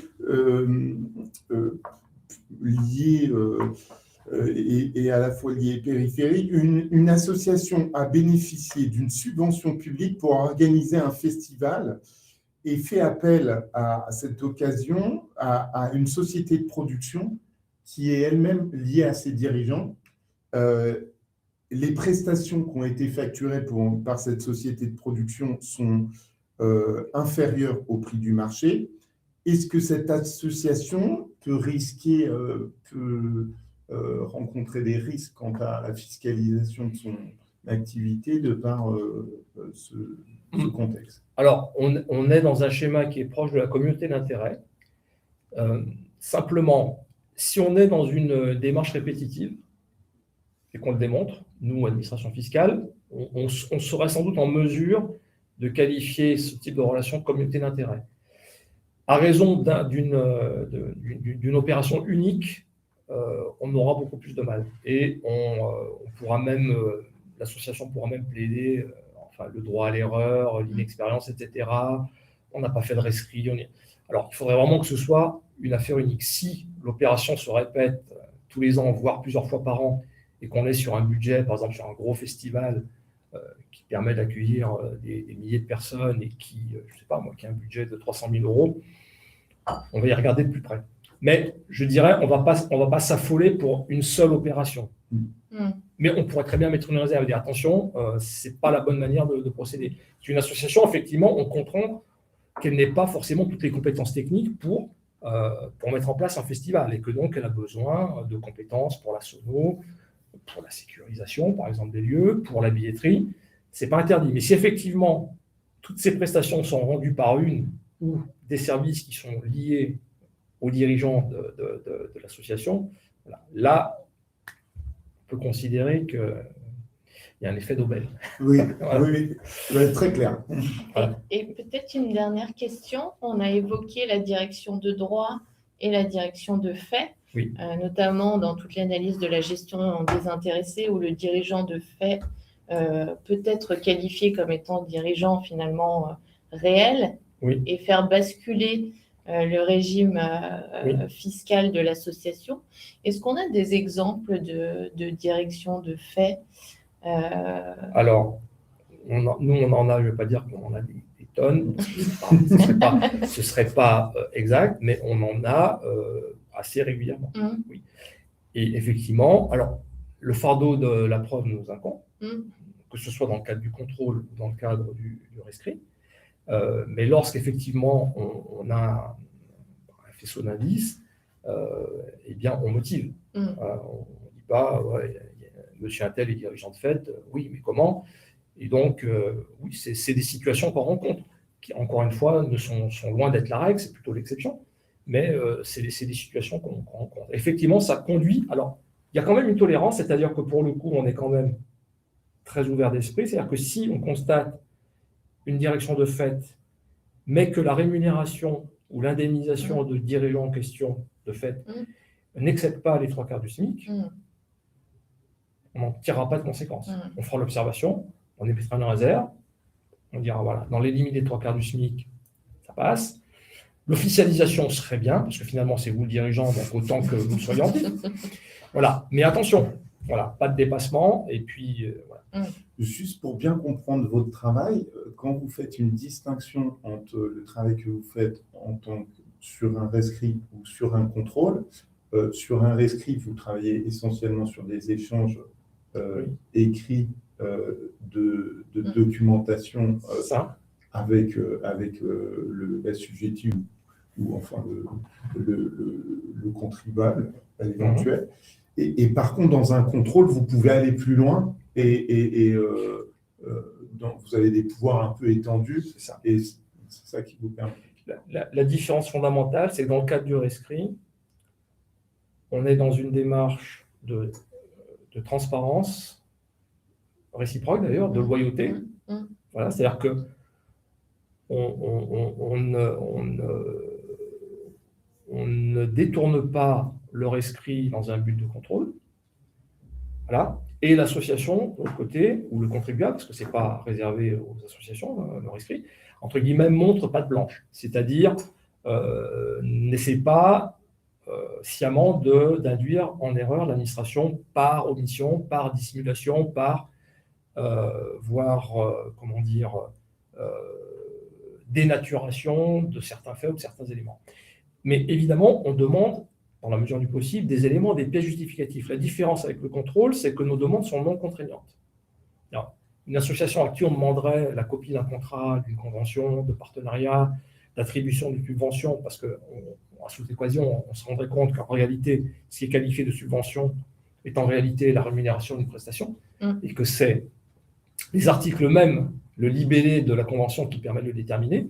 liée et à la fois liée périphérique. Une association a bénéficié d'une subvention publique pour organiser un festival et fait appel à cette occasion à une société de production qui est elle-même liée à ses dirigeants. Les prestations qui ont été facturées par cette société de production sont inférieures au prix du marché. Est-ce que cette association peut rencontrer des risques quant à la fiscalisation de son activité de par ce contexte? Alors, on est dans un schéma qui est proche de la communauté d'intérêt. Simplement, si on est dans une démarche répétitive et qu'on le démontre, nous, administration fiscale, on serait sans doute en mesure de qualifier ce type de relation de communauté d'intérêt. À raison d'une opération unique, on aura beaucoup plus de mal. Et on pourra même, l'association pourra même plaider le droit à l'erreur, l'inexpérience, etc. On n'a pas fait de rescrit. Alors, il faudrait vraiment que ce soit une affaire unique. Si l'opération se répète tous les ans, voire plusieurs fois par an, et qu'on est sur un budget, par exemple sur un gros festival qui permet d'accueillir des milliers de personnes et qui, qui a un budget de 300 000 €, on va y regarder de plus près. Mais je dirais, on va pas s'affoler pour une seule opération. Mais on pourrait très bien mettre une réserve et dire attention, ce n'est pas la bonne manière de procéder. C'est une association, effectivement, on comprend qu'elle n'ait pas forcément toutes les compétences techniques pour mettre en place un festival et que donc elle a besoin de compétences pour la sono, pour la sécurisation, par exemple, des lieux, pour la billetterie. Ce n'est pas interdit. Mais si effectivement, toutes ces prestations sont rendues par une ou des services qui sont liés aux dirigeants de l'association, là, on peut considérer qu'il y a un effet d'aubaine. Oui, voilà. Oui, très clair. Voilà. Et peut-être une dernière question. On a évoqué la direction de droit et la direction de fait, oui. Notamment dans toute l'analyse de la gestion désintéressée où le dirigeant de fait peut être qualifié comme étant dirigeant finalement réel, oui. Et faire basculer le régime fiscal de l'association. Est-ce qu'on a des exemples de direction de fait Alors, nous, on en a, je ne vais pas dire qu'on en a des tonnes, ce ne serait pas exact, mais on en a assez régulièrement. Oui. Et effectivement, alors, le fardeau de la preuve nous incombe, que ce soit dans le cadre du contrôle ou dans le cadre du rescrit. Mais lorsqu'effectivement on a un faisceau d'indices, eh bien on motive. On ne dit pas monsieur Untel est dirigeant de fait, oui, mais comment? Et donc, oui, c'est des situations qu'on rencontre, qui encore une fois sont loin d'être la règle, c'est plutôt l'exception, mais c'est des situations qu'on rencontre. Effectivement, ça conduit. Alors, il y a quand même une tolérance, c'est-à-dire que pour le coup, on est quand même très ouvert d'esprit, c'est-à-dire que si on constate une direction de fait, mais que la rémunération ou l'indemnisation de dirigeants en question de fait n'excède pas les 3/4 du SMIC, on n'en tirera pas de conséquences. On fera l'observation, on émettra une réserve, on dira voilà, dans les limites des 3/4 du SMIC, ça passe. L'officialisation serait bien, parce que finalement c'est vous le dirigeant, donc autant que vous soyez en titre. Voilà, mais attention, voilà, pas de dépassement, et puis voilà. Juste pour bien comprendre votre travail, quand vous faites une distinction entre le travail que vous faites sur un rescrit ou sur un contrôle, sur un rescrit, vous travaillez essentiellement sur des échanges écrits de documentation avec l'assujetti ou enfin le contribuable éventuel. Et par contre, dans un contrôle, vous pouvez aller plus loin vous avez des pouvoirs un peu étendus. C'est ça. Et c'est ça qui vous permet. La différence fondamentale, c'est que dans le cadre du rescrit, on est dans une démarche de transparence, réciproque d'ailleurs, de loyauté. Voilà, c'est-à-dire que on ne détourne pas le rescrit dans un but de contrôle. Voilà. Et l'association, de l'autre côté, ou le contribuable, parce que ce n'est pas réservé aux associations, le rescrit, entre guillemets, montre patte blanche. C'est-à-dire, n'essaie pas sciemment d'induire en erreur l'administration par omission, par dissimulation, par dénaturation de certains faits ou de certains éléments. Mais évidemment, on demande, dans la mesure du possible, des éléments, des pièces justificatifs. La différence avec le contrôle, c'est que nos demandes sont non contraignantes. Alors, une association à qui on demanderait la copie d'un contrat, d'une convention, de partenariat, d'attribution d'une subvention, parce qu'à toute équation, on se rendrait compte qu'en réalité, ce qui est qualifié de subvention est en réalité la rémunération d'une prestation, et que c'est les articles mêmes, le libellé de la convention qui permet de le déterminer.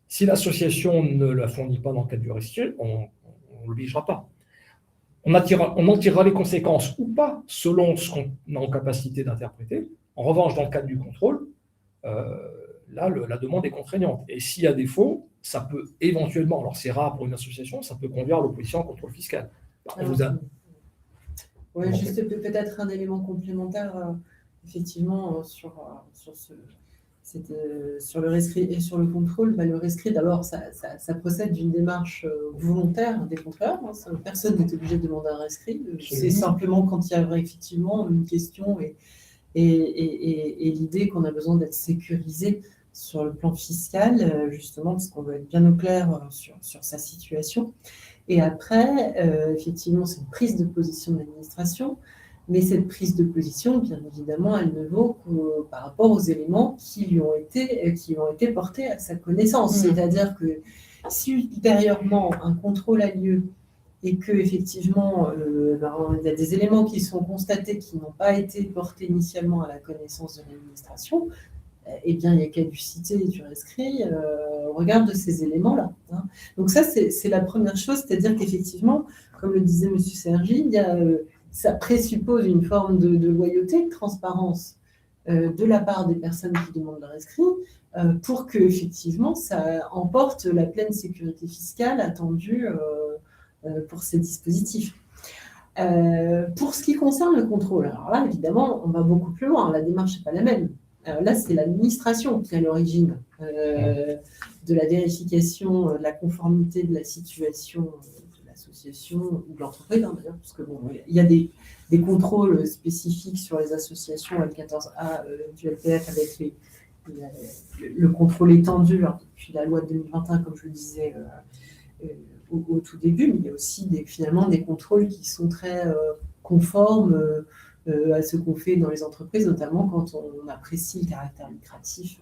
Si l'association ne la fournit pas dans le cadre du rescrit, on ne l'obligera pas. On en tirera les conséquences ou pas, selon ce qu'on a en capacité d'interpréter. En revanche, dans le cadre du contrôle, là, la demande est contraignante. Et s'il y a défaut, ça peut éventuellement, alors c'est rare pour une association, ça peut conduire à l'opposition au contrôle fiscal. Oui, juste peut-être un élément complémentaire, effectivement, sur le rescrit et sur le contrôle. Le rescrit, d'abord, ça procède d'une démarche volontaire des contrôleurs. Personne n'est obligé de demander un rescrit. C'est simplement quand il y a effectivement une question et l'idée qu'on a besoin d'être sécurisé sur le plan fiscal, justement, parce qu'on veut être bien au clair sur sa situation. Et après, effectivement, c'est une prise de position de l'administration, mais cette prise de position, bien évidemment, elle ne vaut que par rapport aux éléments qui lui ont été portés à sa connaissance. C'est-à-dire que si ultérieurement un contrôle a lieu et qu'effectivement, il y a des éléments qui sont constatés qui n'ont pas été portés initialement à la connaissance de l'administration, eh bien, il y a caducité du rescrit au regard de ces éléments-là. Donc ça, c'est la première chose, c'est-à-dire qu'effectivement, comme le disait M. Sergi, ça présuppose une forme de loyauté, de transparence de la part des personnes qui demandent le rescrit pour que, effectivement, ça emporte la pleine sécurité fiscale attendue pour ces dispositifs. Pour ce qui concerne le contrôle, alors là, évidemment, on va beaucoup plus loin. La démarche n'est pas la même. Là, c'est l'administration qui est à l'origine de la vérification de la conformité de la situation de l'association ou de l'entreprise, d'ailleurs, parce que il y a des contrôles spécifiques sur les associations L14A du LPF avec le contrôle étendu depuis la loi de 2021, comme je le disais au tout début, mais il y a aussi finalement des contrôles qui sont très conformes à ce qu'on fait dans les entreprises, notamment quand on apprécie le caractère lucratif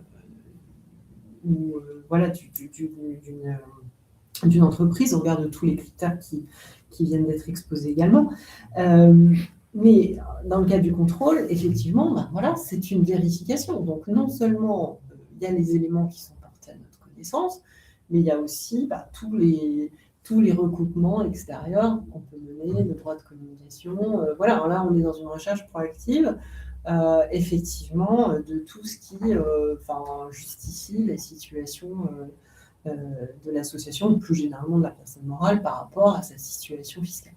d'une entreprise. On regarde tous les critères qui viennent d'être exposés également. Mais dans le cas du contrôle, effectivement, c'est une vérification. Donc non seulement il y a les éléments qui sont portés à notre connaissance, mais il y a aussi tous les recoupements extérieurs qu'on peut mener, le droit de communication. Alors là, on est dans une recherche proactive, effectivement, de tout ce qui justifie la situation de l'association, ou plus généralement de la personne morale, par rapport à sa situation fiscale.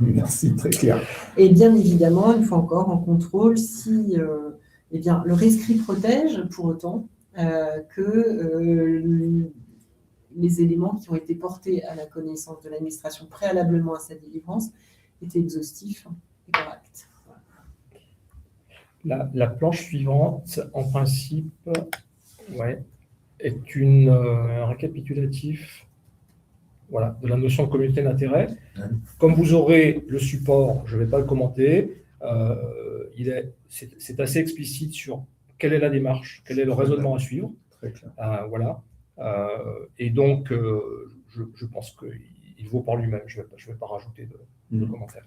Merci, très clair. Et bien évidemment, une fois encore, en contrôle, si le rescrit protège pour autant que les éléments qui ont été portés à la connaissance de l'administration préalablement à sa délivrance étaient exhaustifs et corrects. La planche suivante, en principe, ouais, est un récapitulatif, voilà, de la notion de communauté d'intérêt. Ouais. Comme vous aurez le support, je ne vais pas le commenter, c'est assez explicite sur quelle est la démarche, quel est le raisonnement à suivre. Très clair. Voilà. Et donc, je pense qu'il vaut par lui-même. Je ne vais pas rajouter de commentaires.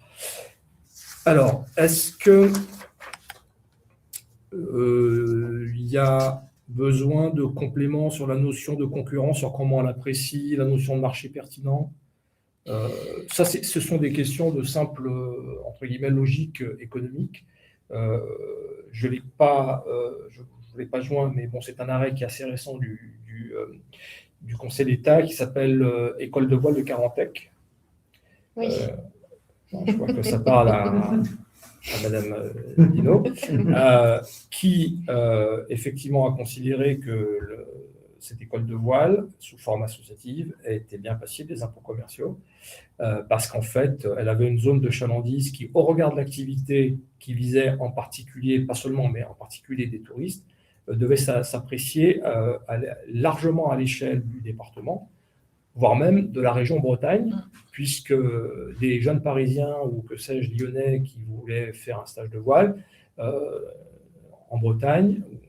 Alors, est-ce que il y a besoin de compléments sur la notion de concurrence, sur comment on l'apprécie, la notion de marché pertinent? Ça, ce sont des questions de simple, entre guillemets, logique économique. Je ne l'ai pas joint, mais bon, c'est un arrêt qui est assez récent du Conseil d'État qui s'appelle École de voile de Carantec. Oui. Je crois que ça parle à Madame Dino, qui effectivement a considéré que cette école de voile, sous forme associative, était bien passible des impôts commerciaux, parce qu'en fait, elle avait une zone de chalandise qui, au regard de l'activité qui visait en particulier, pas seulement, mais en particulier des touristes, devait s'apprécier largement à l'échelle du département, voire même de la région Bretagne, puisque des jeunes Parisiens ou que sais-je, Lyonnais qui voulaient faire un stage de voile en Bretagne, il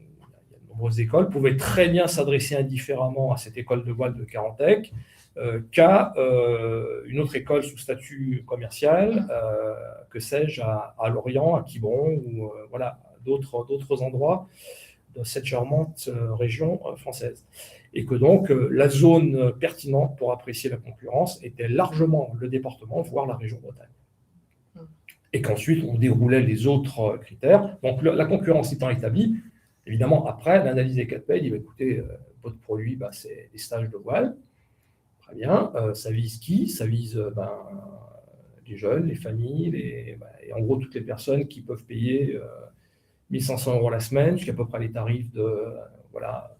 y a de nombreuses écoles, pouvaient très bien s'adresser indifféremment à cette école de voile de Carantec qu'à une autre école sous statut commercial, que sais-je, à Lorient, à Quiberon, ou voilà, d'autres endroits de cette charmante région française. Et que donc la zone pertinente pour apprécier la concurrence était largement le département, voire la région Bretagne. Et qu'ensuite on déroulait les autres critères. Donc la concurrence étant établie, évidemment après l'analyse des 4P, il dit écoutez, votre produit, c'est des stages de voile, très bien, ça vise qui? Ça vise les jeunes, les familles, et en gros toutes les personnes qui peuvent payer 1 500 € la semaine, jusqu'à peu près les tarifs de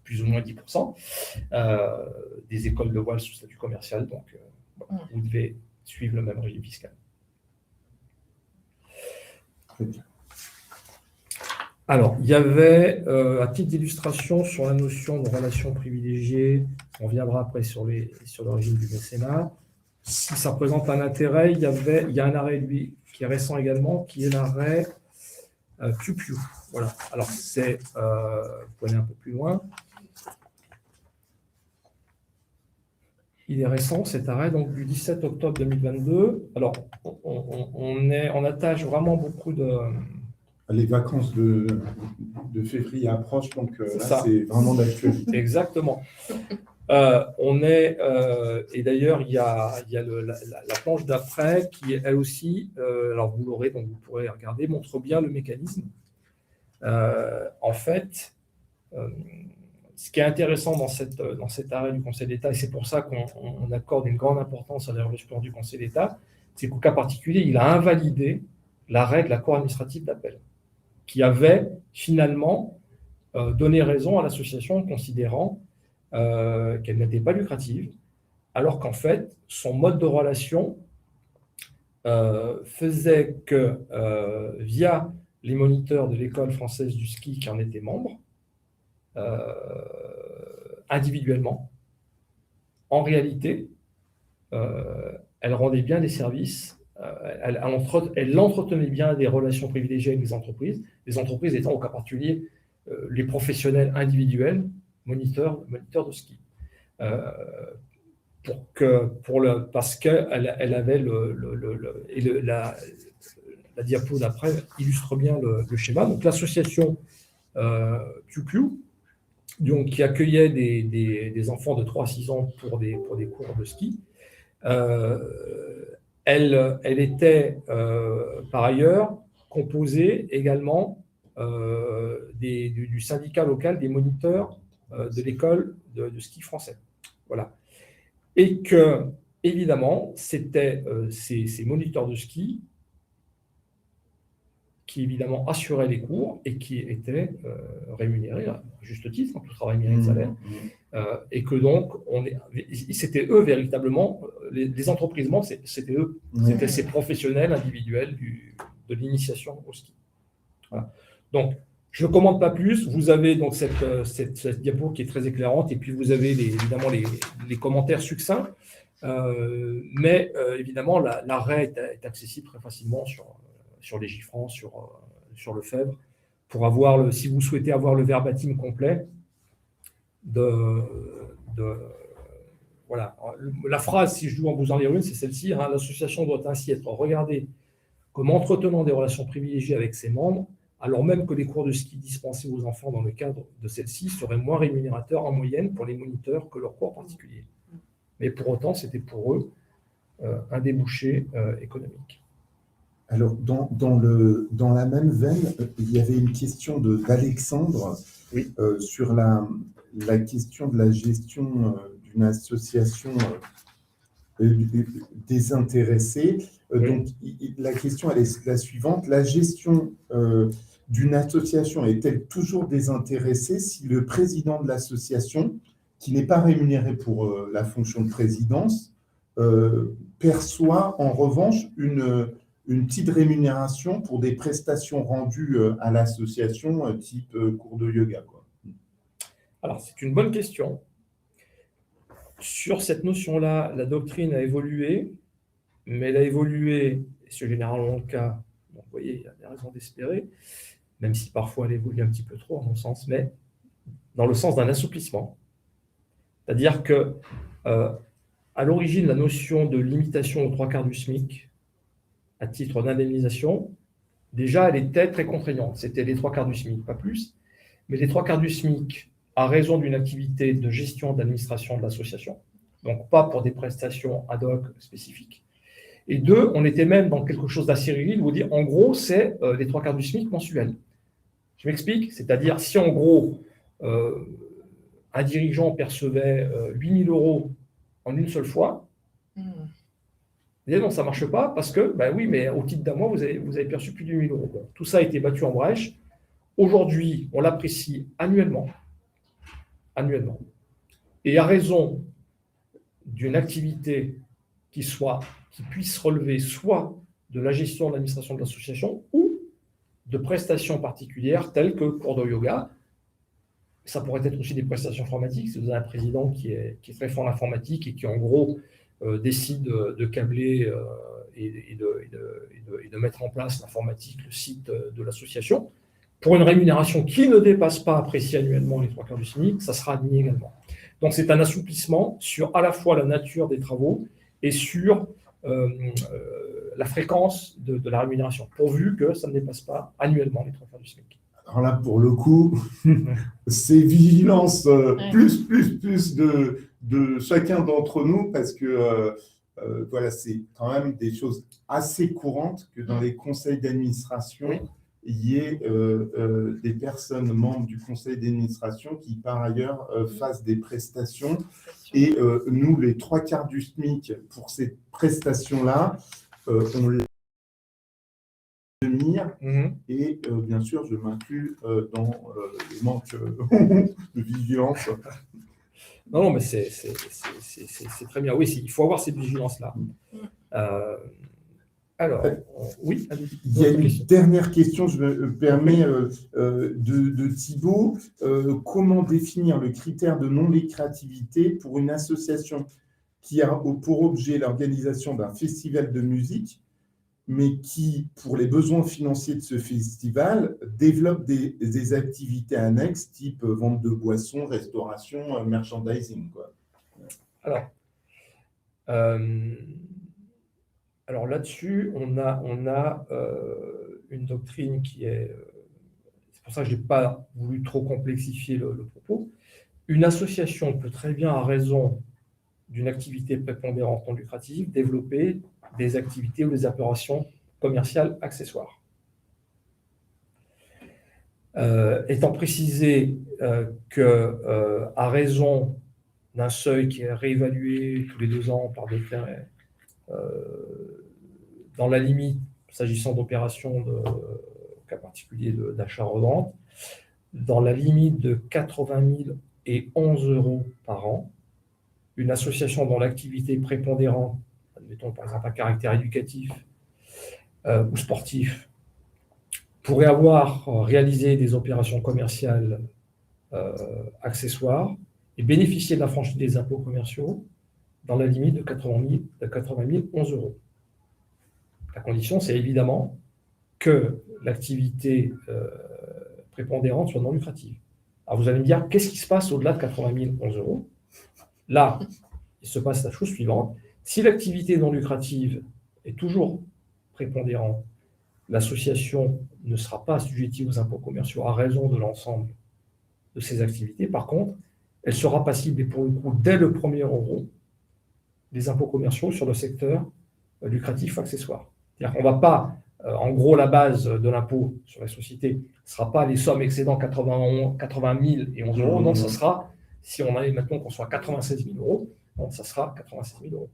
plus ou moins 10%, des écoles de voile sous statut commercial. Donc, vous devez suivre le même régime fiscal. Alors, il y avait, à titre d'illustration, sur la notion de relation privilégiée, on viendra après sur le régime du mécénat. Si ça représente un intérêt, il y a un arrêt, lui, qui est récent également, qui est l'arrêt Piu Piu. Voilà. Alors, vous pouvez aller un peu plus loin. Il est récent, cet arrêt, donc du 17 octobre 2022. Alors, on attache vraiment beaucoup de... Les vacances de février approchent, donc là, c'est vraiment d'actualité. Exactement. Et d'ailleurs, il y a la planche d'après qui, elle aussi, alors vous l'aurez, donc vous pourrez regarder, montre bien le mécanisme. En fait, ce qui est intéressant dans cet arrêt du Conseil d'État, et c'est pour ça qu'on accorde une grande importance à la jurisprudence du Conseil d'État, c'est qu'au cas particulier, il a invalidé l'arrêt de la Cour administrative d'appel, qui avait finalement donné raison à l'association considérant qu'elle n'était pas lucrative, alors qu'en fait, son mode de relation faisait que, via les moniteurs de l'école française du ski qui en étaient membres, individuellement, en réalité, elle rendait bien des services, elle entretenait bien des relations privilégiées avec les entreprises étant au cas particulier les professionnels individuels, moniteurs de ski. Parce qu'elle avait la diapo d'après illustre bien le schéma. Donc l'association Piu Piu, donc, qui accueillait des enfants de 3 à 6 ans pour des cours de ski, elle était par ailleurs composée également du syndicat local des moniteurs de l'école de ski français. Voilà. Et que, évidemment, c'était ces moniteurs de ski qui, évidemment, assuraient les cours et qui étaient rémunérés, à juste titre, tout travail mérite salaire, et que donc, c'était eux véritablement, les entreprises membres, c'était eux, c'était ces professionnels individuels de l'initiation au ski. Voilà. Donc, je ne commande pas plus. Vous avez donc cette diapo qui est très éclairante, et puis vous avez évidemment les commentaires succincts. Mais évidemment, l'arrêt est accessible très facilement sur Légifrance, sur Lefebvre, pour avoir si vous souhaitez avoir le verbatim complet voilà. La phrase, si je dois vous en lire une, c'est celle-ci, hein, l'association doit ainsi être regardée comme entretenant des relations privilégiées avec ses membres, alors même que les cours de ski dispensés aux enfants dans le cadre de celle-ci seraient moins rémunérateurs en moyenne pour les moniteurs que leurs cours particuliers. Mais pour autant, c'était pour eux un débouché économique. Alors, dans la même veine, il y avait une question d'Alexandre oui. Sur la question de la gestion d'une association désintéressée. Oui. Donc, la question, elle est la suivante. La gestion d'une association est-elle toujours désintéressée si le président de l'association, qui n'est pas rémunéré pour la fonction de présidence, perçoit en revanche une petite rémunération pour des prestations rendues à l'association, type cours de yoga, quoi. Alors, c'est une bonne question. Sur cette notion-là, la doctrine a évolué, mais elle a évolué, et c'est généralement le cas, donc vous voyez, il y a des raisons d'espérer, même si parfois elle évolue un petit peu trop, à mon sens, mais dans le sens d'un assouplissement. C'est-à-dire que, à l'origine, la notion de limitation aux 3/4 du SMIC, à titre d'indemnisation, déjà, elle était très contraignante. C'était les 3/4 du SMIC, pas plus. Mais les 3/4 du SMIC à raison d'une activité de gestion d'administration de l'association, donc pas pour des prestations ad hoc spécifiques. Et deux, on était même dans quelque chose d'assez rigide, où on dit, en gros, c'est les 3/4 du SMIC mensuel. Je m'explique, c'est-à-dire si en gros, un dirigeant percevait 8 000 € en une seule fois, et non, ça ne marche pas parce que, ben oui, mais au titre d'un mois, vous avez perçu plus de 8 000 €. Bon, tout ça a été battu en brèche. Aujourd'hui, on l'apprécie annuellement. Et à raison d'une activité qui puisse relever soit de la gestion de l'administration de l'association ou de prestations particulières telles que cours de yoga. Ça pourrait être aussi des prestations informatiques. Si vous avez un président qui est très fort en informatique et qui, en gros, décide de câbler et de mettre en place l'informatique, le site de l'association, pour une rémunération qui ne dépasse pas, appréciée annuellement, les 3/4 du SMIC, ça sera admis également. Donc, c'est un assouplissement sur à la fois la nature des travaux et sur la fréquence de la rémunération, pourvu que ça ne dépasse pas annuellement les 3/4 du SMIC. Alors là, pour le coup, c'est vigilance plus de chacun d'entre nous, parce que voilà, c'est quand même des choses assez courantes que dans les conseils d'administration, oui, il y ait des personnes membres du conseil d'administration qui, par ailleurs, fassent des prestations. Et nous, les 3/4 du SMIC, pour ces prestations-là, on les et bien sûr, je m'inclus dans les manques de vigilance. Non, mais c'est très bien. Oui, il faut avoir cette vigilance-là. Alors, oui. Il y a une dernière question, je me permets, de Thibaut. Comment définir le critère de non-lucrativité pour une association qui a pour objet l'organisation d'un festival de musique, mais qui, pour les besoins financiers de ce festival, développe des activités annexes, type vente de boissons, restauration, merchandising, quoi. Alors là-dessus, on a une doctrine qui est... c'est pour ça que je n'ai pas voulu trop complexifier le propos. Une association peut très bien, à raison d'une activité prépondérante non lucrative, développer des activités ou des opérations commerciales accessoires. Étant précisé qu'à raison d'un seuil qui est réévalué tous les 2 ans par décret, dans la limite, s'agissant d'opérations de cas particuliers d'achat-revente, dans la limite de 80 011 € par an, une association dont l'activité prépondérante, admettons par exemple un caractère éducatif ou sportif, pourrait avoir réalisé des opérations commerciales accessoires et bénéficier de la franchise des impôts commerciaux dans la limite de 80 011 euros. La condition, c'est évidemment que l'activité prépondérante soit non lucrative. Alors vous allez me dire, qu'est-ce qui se passe au-delà de 80 011 euros? Là, il se passe la chose suivante. Si l'activité non lucrative est toujours prépondérante, l'association ne sera pas assujettie aux impôts commerciaux à raison de l'ensemble de ses activités. Par contre, elle sera passible, et pour le coup, dès le premier euro, des impôts commerciaux sur le secteur lucratif accessoire. C'est-à-dire qu'on ne va pas, en gros, la base de l'impôt sur les sociétés ne sera pas les sommes excédant 80 011 euros. Non, ça sera, si on allait maintenant qu'on soit à 96 000 euros, donc ça sera 96 000 euros.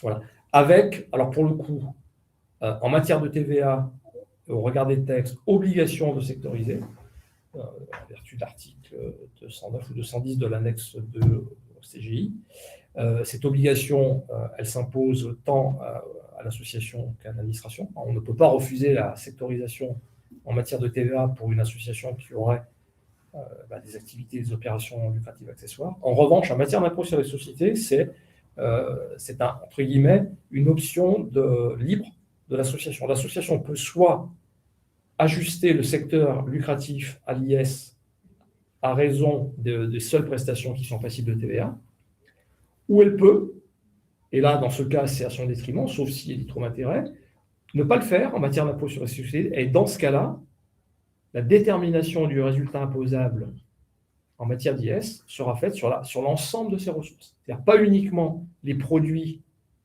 Voilà. Avec, alors pour le coup, en matière de TVA, au regard des textes, obligation de sectoriser, en vertu de l'article 209 ou 210 de l'annexe 2 au CGI. Cette obligation, elle s'impose tant à l'association qu'à l'administration. On ne peut pas refuser la sectorisation en matière de TVA pour une association qui aurait des activités, des opérations lucratives accessoires. En revanche, en matière d'impôt sur les sociétés, c'est entre guillemets, une option libre de l'association. L'association peut soit ajuster le secteur lucratif à l'IS à raison des seules prestations qui sont passibles de TVA, ou elle peut, et là, dans ce cas, c'est à son détriment, sauf s'il y a des trop d'intérêt, ne pas le faire en matière d'impôt sur les sociétés. Et dans ce cas-là, la détermination du résultat imposable en matière d'IS sera faite sur l'ensemble de ses ressources. C'est-à-dire pas uniquement les produits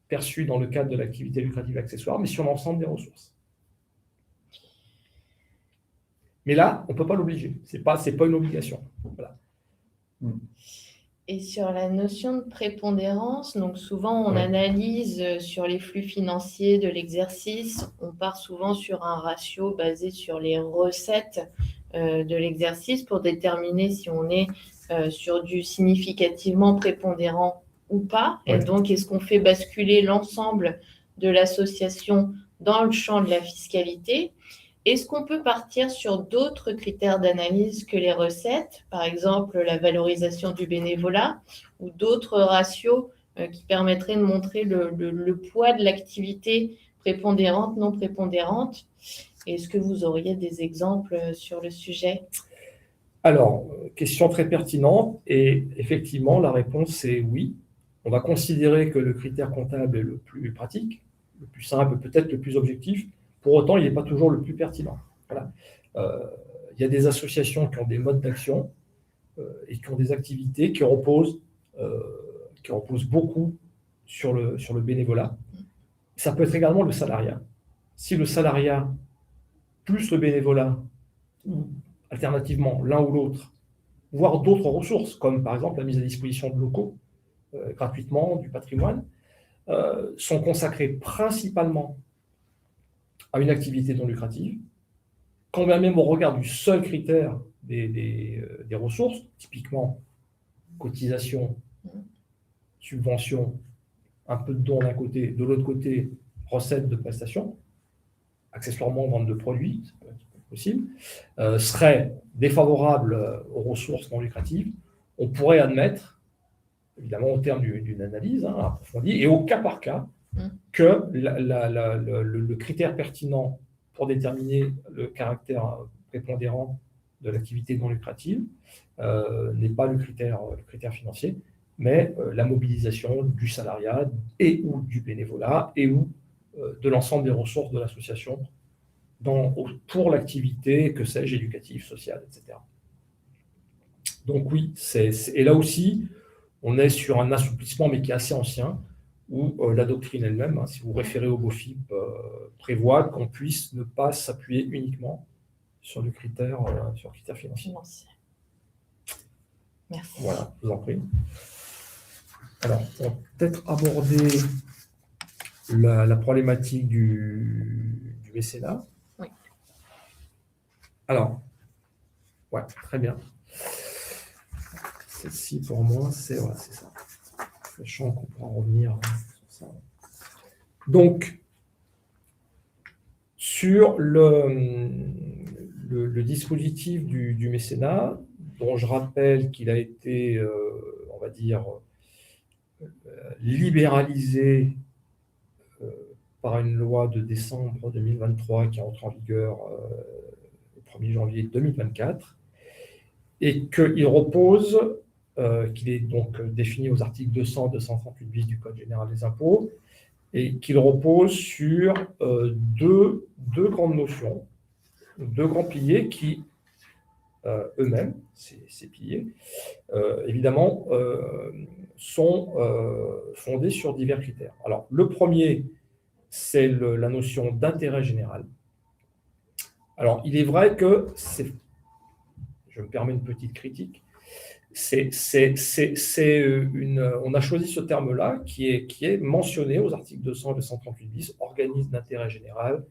perçus dans le cadre de l'activité lucrative accessoire, mais sur l'ensemble des ressources. Mais là, on ne peut pas l'obliger. Ce n'est pas une obligation. Voilà. Et sur la notion de prépondérance, donc souvent on analyse sur les flux financiers de l'exercice, on part souvent sur un ratio basé sur les recettes de l'exercice pour déterminer si on est sur du significativement prépondérant ou pas. Et donc, est-ce qu'on fait basculer l'ensemble de l'association dans le champ de la fiscalité? Est-ce qu'on peut partir sur d'autres critères d'analyse que les recettes, par exemple la valorisation du bénévolat ou d'autres ratios qui permettraient de montrer le poids de l'activité prépondérante, non prépondérante? Est-ce que vous auriez des exemples sur le sujet? Alors, question très pertinente et effectivement, la réponse est oui. On va considérer que le critère comptable est le plus pratique, le plus simple, peut-être le plus objectif. Pour autant, il n'est pas toujours le plus pertinent. Voilà. Il y a des associations qui ont des modes d'action et qui ont des activités qui reposent beaucoup sur le bénévolat. Ça peut être également le salariat. Si le salariat plus le bénévolat, ou alternativement l'un ou l'autre, voire d'autres ressources, comme par exemple la mise à disposition de locaux gratuitement, du patrimoine, sont consacrés principalement à une activité non lucrative, quand même au regard du seul critère des ressources, typiquement cotisation, subvention, un peu de dons d'un côté, de l'autre côté, recettes de prestations, accessoirement vente de produits, ça peut être possible, serait défavorable aux ressources non lucratives, on pourrait admettre, évidemment au terme d'une analyse approfondie et au cas par cas, que le critère pertinent pour déterminer le caractère prépondérant de l'activité non lucrative n'est pas le critère financier, mais la mobilisation du salariat et ou du bénévolat et ou de l'ensemble des ressources de l'association pour l'activité, que sais-je, éducative, sociale, etc. Donc oui, et là aussi, on est sur un assouplissement, mais qui est assez ancien, où la doctrine elle-même, si vous référez au BOFIP, prévoit qu'on puisse ne pas s'appuyer uniquement sur le critère financier. Merci. Voilà, je vous en prie. Alors, on va peut-être aborder la problématique du mécénat. Oui. Alors, ouais, très bien. Celle-ci, pour moi, c'est ça. Sachant qu'on pourra revenir sur ça. Donc, Sur le dispositif du mécénat, dont je rappelle qu'il a été, on va dire, libéralisé par une loi de décembre 2023 qui entre en vigueur le 1er janvier 2024, et qu'il repose, qu'il est donc défini aux articles 200-238 bis du Code général des impôts, et qu'il repose sur deux grandes notions, deux grands piliers qui, eux-mêmes, ces piliers, évidemment, sont fondés sur divers critères. Alors, le premier, c'est la notion d'intérêt général. Alors, il est vrai que je me permets une petite critique, on a choisi ce terme-là qui est mentionné aux articles 200 et 238 bis, organisme d'intérêt général,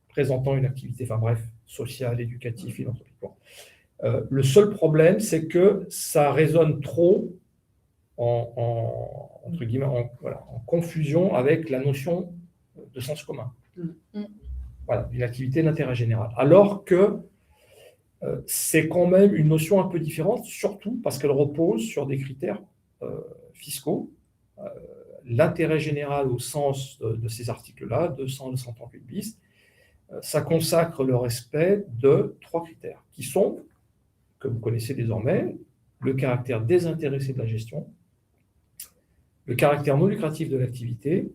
présentant une activité, enfin bref, sociale, éducative, philanthropique. Le seul problème, c'est que ça résonne trop entre guillemets, en confusion avec la notion de sens commun. Voilà, une activité d'intérêt général. Alors que c'est quand même une notion un peu différente, surtout parce qu'elle repose sur des critères fiscaux. L'intérêt général au sens de ces articles-là, 200, 238 bis, ça consacre le respect de 3 critères qui sont, que vous connaissez désormais, le caractère désintéressé de la gestion, le caractère non lucratif de l'activité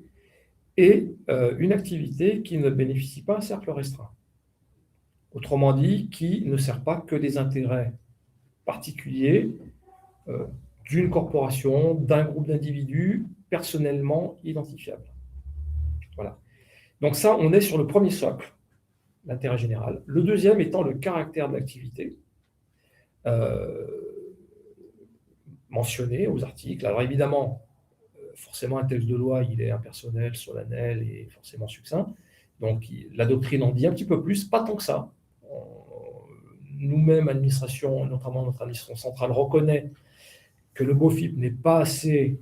et une activité qui ne bénéficie pas d'un cercle restreint. Autrement dit, qui ne sert pas que des intérêts particuliers d'une corporation, d'un groupe d'individus personnellement identifiables. Voilà. Donc ça, on est sur le premier socle, l'intérêt général. Le deuxième étant le caractère de l'activité, mentionné aux articles. Alors évidemment, forcément, un texte de loi, il est impersonnel, solennel et forcément succinct. Donc la doctrine en dit un petit peu plus, pas tant que ça. Nous-mêmes, administration, notamment notre administration centrale, reconnaît que le BOFIP n'est pas assez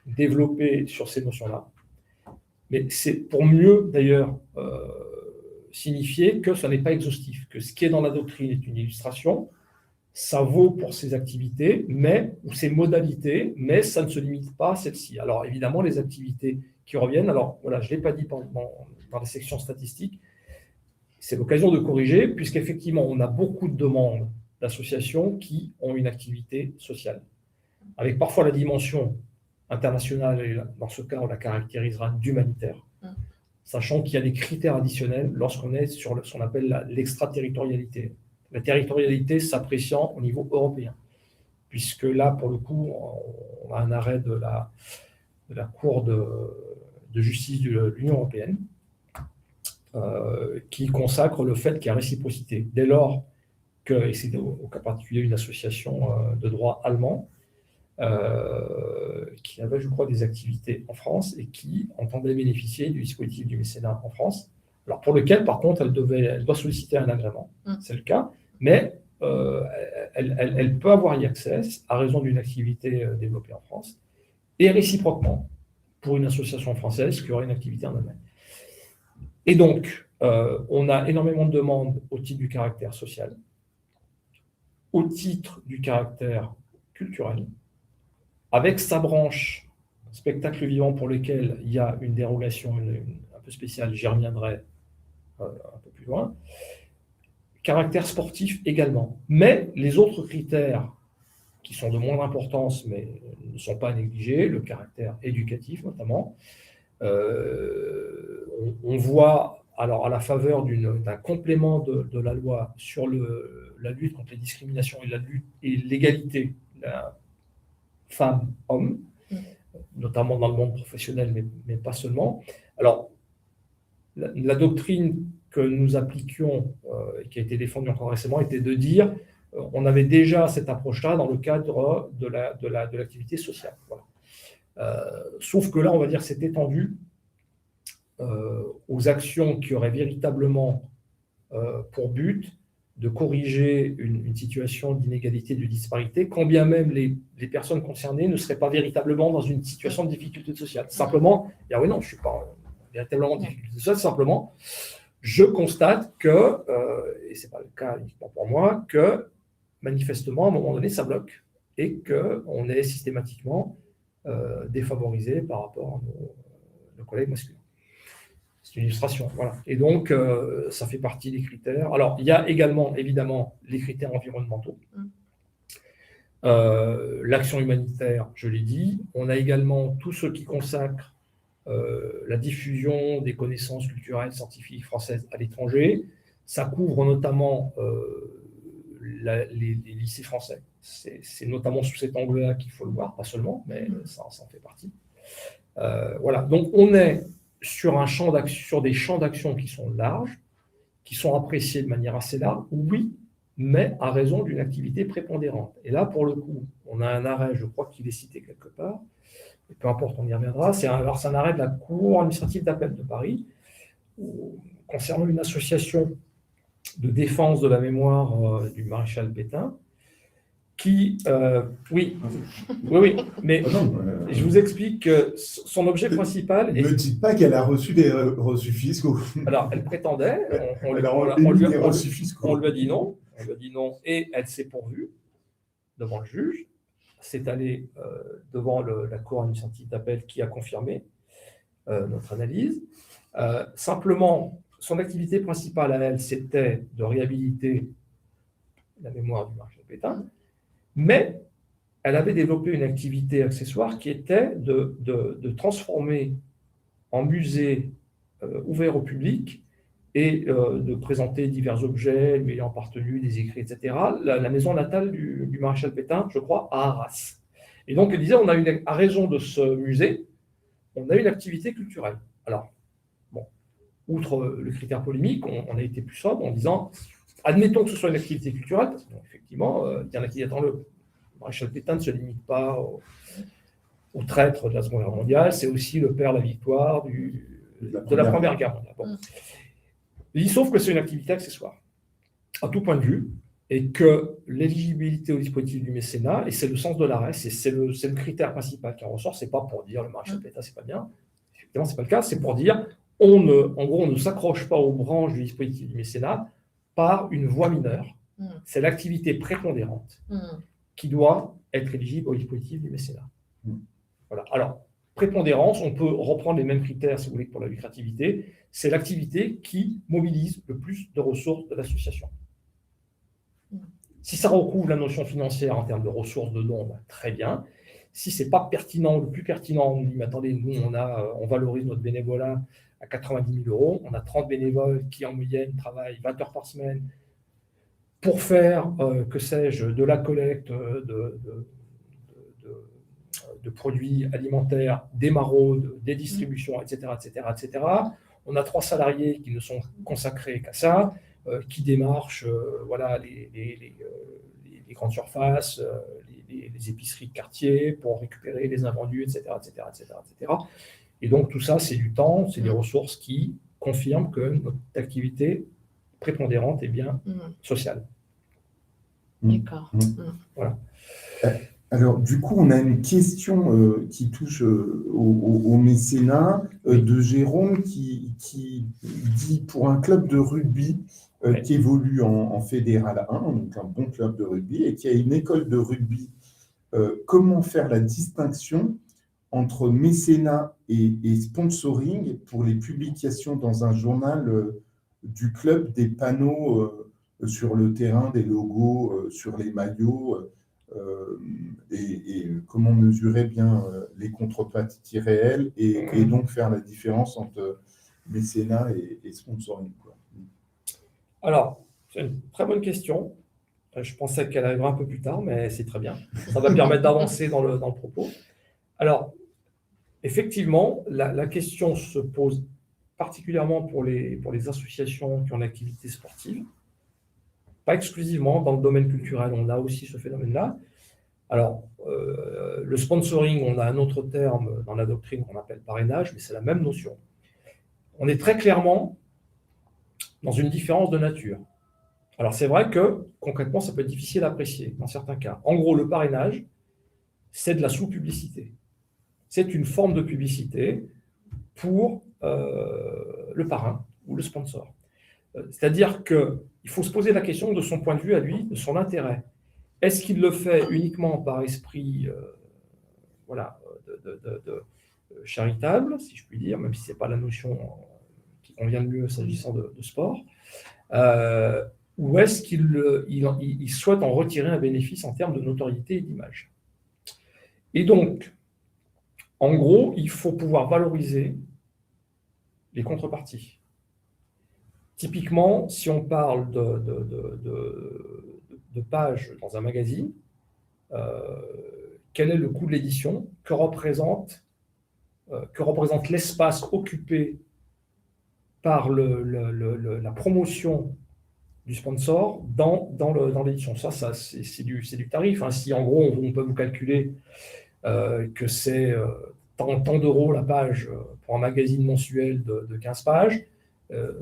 développé sur ces notions-là. Mais c'est pour mieux, d'ailleurs, signifier que ça n'est pas exhaustif, que ce qui est dans la doctrine est une illustration, ça vaut pour ces activités, ou ces modalités, mais ça ne se limite pas à celle-ci. Alors, évidemment, les activités qui reviennent, alors voilà, je ne l'ai pas dit dans la section statistique, c'est l'occasion de corriger, puisqu'effectivement, on a beaucoup de demandes d'associations qui ont une activité sociale, avec parfois la dimension internationale, et dans ce cas, on la caractérisera d'humanitaire, sachant qu'il y a des critères additionnels lorsqu'on est sur ce qu'on appelle l'extraterritorialité. La territorialité s'appréciant au niveau européen, puisque là, pour le coup, on a un arrêt de la Cour de justice de l'Union européenne qui consacre le fait qu'il y a réciprocité. Dès lors que, et c'est au cas particulier une association de droit allemand, qui avait, je crois, des activités en France et qui entendait bénéficier du dispositif du mécénat en France, alors pour lequel, par contre, elle doit solliciter un agrément, c'est le cas, mais elle peut avoir y accès à raison d'une activité développée en France, et réciproquement pour une association française qui aurait une activité en Allemagne. Et donc, on a énormément de demandes au titre du caractère social, au titre du caractère culturel, avec sa branche spectacle vivant pour lequel il y a une dérogation un peu spéciale, j'y reviendrai un peu plus loin, caractère sportif également. Mais les autres critères qui sont de moindre importance, mais ne sont pas négligés, le caractère éducatif notamment, on voit, alors à la faveur d'un complément de la loi sur la lutte contre les discriminations et l'égalité femmes-hommes, notamment dans le monde professionnel, mais pas seulement. Alors, la doctrine que nous appliquions, et qui a été défendue encore récemment, était de dire on avait déjà cette approche-là dans le cadre de l'activité sociale. Voilà. Sauf que là, on va dire, c'est étendu aux actions qui auraient véritablement pour but de corriger une situation d'inégalité, de disparité, quand bien même les personnes concernées ne seraient pas véritablement dans une situation de difficulté sociale. Simplement, oui, non, je ne suis pas véritablement en difficulté sociale, simplement, je constate que, et ce n'est pas le cas uniquement pour moi, que manifestement, à un moment donné, ça bloque et qu'on est systématiquement défavorisé par rapport à nos collègues masculins. C'est une illustration, voilà. Et donc, ça fait partie des critères. Alors, il y a également, évidemment, les critères environnementaux. L'action humanitaire, je l'ai dit. On a également tout ce qui consacre la diffusion des connaissances culturelles, scientifiques françaises à l'étranger. Ça couvre notamment les lycées français. C'est notamment sous cet angle-là qu'il faut le voir, pas seulement, mais ça en fait partie. Voilà. Donc, on est sur des champs d'action qui sont larges, qui sont appréciés de manière assez large, oui, mais à raison d'une activité prépondérante. Et là, pour le coup, on a un arrêt, je crois qu'il est cité quelque part, et peu importe, on y reviendra, c'est un arrêt de la Cour administrative d'appel de Paris, concernant une association de défense de la mémoire du maréchal Pétain, qui, oui, mais je vous explique que son objet principal... Ne dites pas qu'elle a reçu des reçus fiscaux. Alors, elle prétendait, on lui a dit non, et elle s'est pourvue devant le juge, c'est allé devant la Cour administrative d'appel qui a confirmé notre analyse. Simplement, son activité principale à elle, c'était de réhabiliter la mémoire du maréchal Pétain, mais elle avait développé une activité accessoire qui était de transformer en musée ouvert au public et de présenter divers objets lui ayant appartenu, des écrits, etc., la maison natale du maréchal Pétain, je crois, à Arras. Et donc, elle disait, à raison de ce musée, on a une activité culturelle. Alors, bon, outre le critère polémique, on a été plus sobre en disant, admettons que ce soit une activité culturelle, parce qu'effectivement, il y en a qui disent, le maréchal Pétain ne se limite pas au traître de la Seconde Guerre mondiale, c'est aussi le père de la victoire de la Première Guerre mondiale. Bon. Sauf que c'est une activité accessoire, à tout point de vue, et que l'éligibilité au dispositif du mécénat, et c'est le sens de l'arrêt, c'est le critère principal qui en ressort, c'est pas pour dire le maréchal Pétain, c'est pas bien, effectivement, c'est pas le cas, c'est pour dire, en gros, on ne s'accroche pas aux branches du dispositif du mécénat par une voie mineure, c'est l'activité prépondérante qui doit être éligible au dispositif du mécénat. Voilà. Alors, prépondérance, on peut reprendre les mêmes critères, si vous voulez, pour la lucrativité, c'est l'activité qui mobilise le plus de ressources de l'association. Si ça recouvre la notion financière en termes de ressources de dons, très bien. Si ce n'est pas pertinent, le plus pertinent, on dit, mais attendez, nous, on valorise notre bénévolat à 90 000 €, on a 30 bénévoles qui, en moyenne, travaillent 20 heures par semaine pour faire, que sais-je, de la collecte de produits alimentaires, des maraudes, des distributions, etc., etc., etc. On a 3 salariés qui ne sont consacrés qu'à ça, qui démarchent voilà, les grandes surfaces, les épiceries de quartier pour récupérer les invendus, etc., etc., etc., etc. Et donc tout ça, c'est du temps, c'est des ressources qui confirment que notre activité prépondérante est bien sociale. D'accord. Voilà. Alors, du coup, on a une question qui touche au mécénat de Jérôme qui dit pour un club de rugby qui évolue en Fédéral 1, donc un bon club de rugby, et qui a une école de rugby, comment faire la distinction entre mécénat et sponsoring pour les publications dans un journal du club, des panneaux sur le terrain, des logos sur les maillots et comment mesurer bien les contreparties réelles et donc faire la différence entre mécénat et sponsoring, quoi. Alors, c'est une très bonne question. Je pensais qu'elle arrivera un peu plus tard, mais c'est très bien. Ça va permettre d'avancer dans le propos. Alors, effectivement, la question se pose particulièrement pour les associations qui ont une activité sportive. Pas exclusivement dans le domaine culturel, on a aussi ce phénomène-là. Alors, le sponsoring, on a un autre terme dans la doctrine qu'on appelle parrainage, mais c'est la même notion. On est très clairement dans une différence de nature. Alors, c'est vrai que, concrètement, ça peut être difficile à apprécier dans certains cas. En gros, le parrainage, c'est de la sous-publicité. C'est une forme de publicité pour le parrain ou le sponsor. C'est-à-dire qu'il faut se poser la question de son point de vue à lui, de son intérêt. Est-ce qu'il le fait uniquement par esprit charitable, si je puis dire, même si ce n'est pas la notion qui convient le mieux s'agissant de sport, ou est-ce qu'il souhaite en retirer un bénéfice en termes de notoriété et d'image? Et donc, en gros, il faut pouvoir valoriser les contreparties. Typiquement, si on parle de pages dans un magazine, quel est le coût de l'édition? Que représente l'espace occupé par la promotion du sponsor dans l'édition? Ça c'est du tarif. Hein. Si en gros, on peut vous calculer que c'est tant d'euros la page pour un magazine mensuel de 15 pages,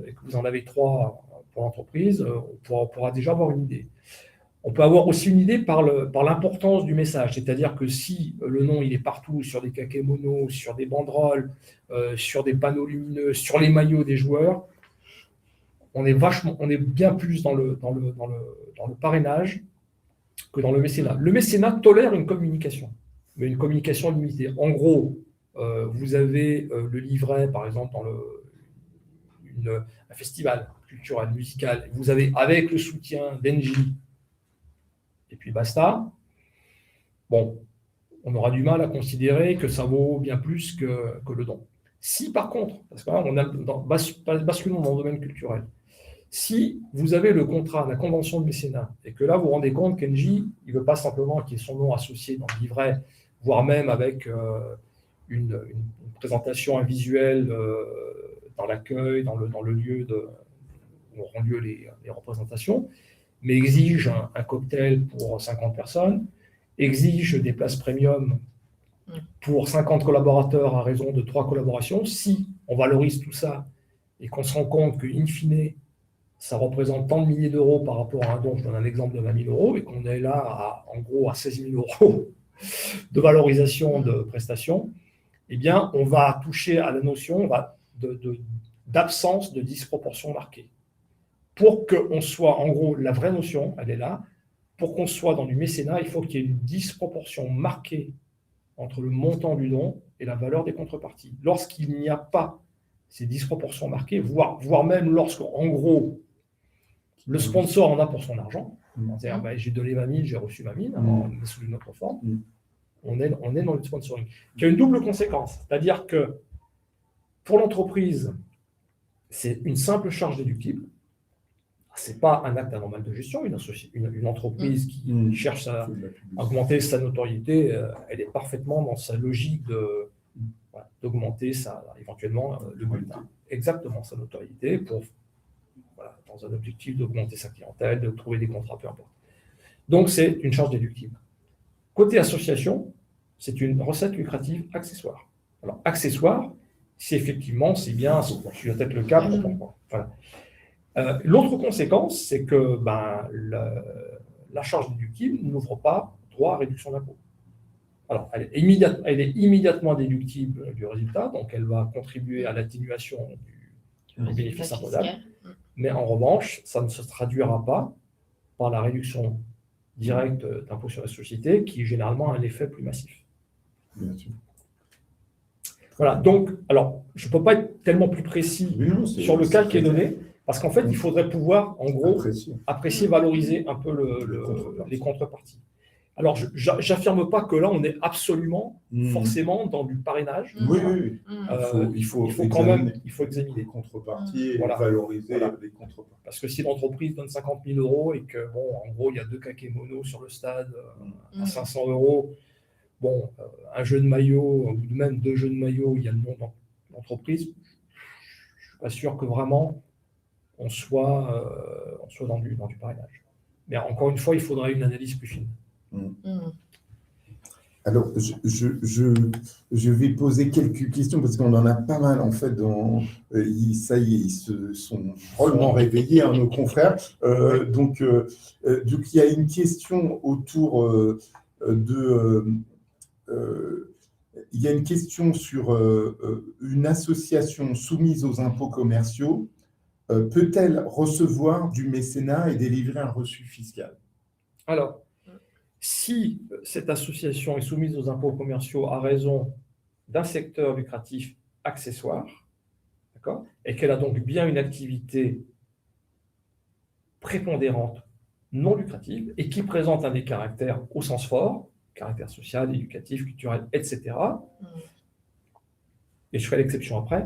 et que vous en avez 3 pour l'entreprise, on pourra déjà avoir une idée. On peut avoir aussi une idée par l'importance du message, c'est-à-dire que si le nom il est partout, sur des kakémonos, sur des banderoles, sur des panneaux lumineux, sur les maillots des joueurs, on est bien plus dans le parrainage que dans le mécénat. Le mécénat tolère une communication, mais une communication limitée. En gros, vous avez le livret, par exemple, dans un festival culturel, musical, vous avez avec le soutien d'Engie, et puis basta. Bon, on aura du mal à considérer que ça vaut bien plus que le don. Si par contre, parce que là, on a basculement dans le domaine culturel, si vous avez le contrat, la convention de mécénat, et que là, vous vous rendez compte qu'Engie, il ne veut pas simplement qu'il y ait son nom associé dans le livret, voire même avec une présentation, un visuel dans l'accueil, dans le lieu où auront lieu les représentations, mais exige un cocktail pour 50 personnes, exige des places premium pour 50 collaborateurs à raison de 3 collaborations. Si on valorise tout ça et qu'on se rend compte qu'in fine, ça représente tant de milliers d'euros par rapport à un don, je donne un exemple de 20 000 euros, et qu'on est là en gros à 16 000 euros de valorisation de prestations, eh bien, on va toucher à la notion d'absence de disproportion marquée. Pour qu'on soit, en gros, la vraie notion, elle est là, pour qu'on soit dans du mécénat, il faut qu'il y ait une disproportion marquée entre le montant du don et la valeur des contreparties. Lorsqu'il n'y a pas ces disproportions marquées, voire même lorsqu'en gros, le sponsor en a pour son argent, c'est-à-dire j'ai donné 20 000, j'ai reçu 20 000, sous une autre forme, on est dans le sponsoring, qui a une double conséquence, c'est-à-dire que pour l'entreprise, c'est une simple charge déductible. Ce n'est pas un acte anormal de gestion. Une entreprise qui cherche à augmenter sa notoriété, elle est parfaitement dans sa logique d'augmenter éventuellement le bulletin. Exactement sa notoriété dans un objectif d'augmenter sa clientèle, de trouver des contrats, peu importe. Donc, c'est une charge déductible. Côté association, c'est une recette lucrative accessoire. Alors, accessoire, si effectivement, c'est bien, c'est peut-être le cas. Voilà. L'autre conséquence, c'est que la charge déductible n'ouvre pas droit à réduction d'impôt. Alors, elle est immédiatement déductible du résultat, donc elle va contribuer à l'atténuation du bénéfice imposable. Mais en revanche, ça ne se traduira pas par la réduction directe d'impôt sur la société, qui généralement a un effet plus massif. Bien sûr. Voilà, donc, alors, je ne peux pas être tellement plus précis sur le cas qui est donné, parce qu'en fait, il faudrait pouvoir, en gros, apprécier, valoriser un peu les contreparties. Alors, je n'affirme pas que là, on est absolument, forcément, dans du parrainage. Oui. Il faut quand même examiner les contreparties et valoriser les contreparties. Parce que si l'entreprise donne 50 000 euros et que, en gros, il y a 2 kakémonos sur le stad à 500 euros, un jeu de maillot, ou même 2 jeux de maillot, il y a le nom de l'entreprise, je ne suis pas sûr que vraiment on soit dans du parrainage. Mais encore une fois, il faudrait une analyse plus fine. Alors, je vais poser quelques questions parce qu'on en a pas mal en fait. Ça y est, ils se sont drôlement réveillés, nos confrères. Donc, il y a une question autour il y a une question sur une association soumise aux impôts commerciaux peut-elle recevoir du mécénat et délivrer un reçu fiscal? Alors, si cette association est soumise aux impôts commerciaux à raison d'un secteur lucratif accessoire, d'accord, et qu'elle a donc bien une activité prépondérante non lucrative et qui présente un des caractères au sens fort, caractère social, éducatif, culturel, etc., et je ferai l'exception après,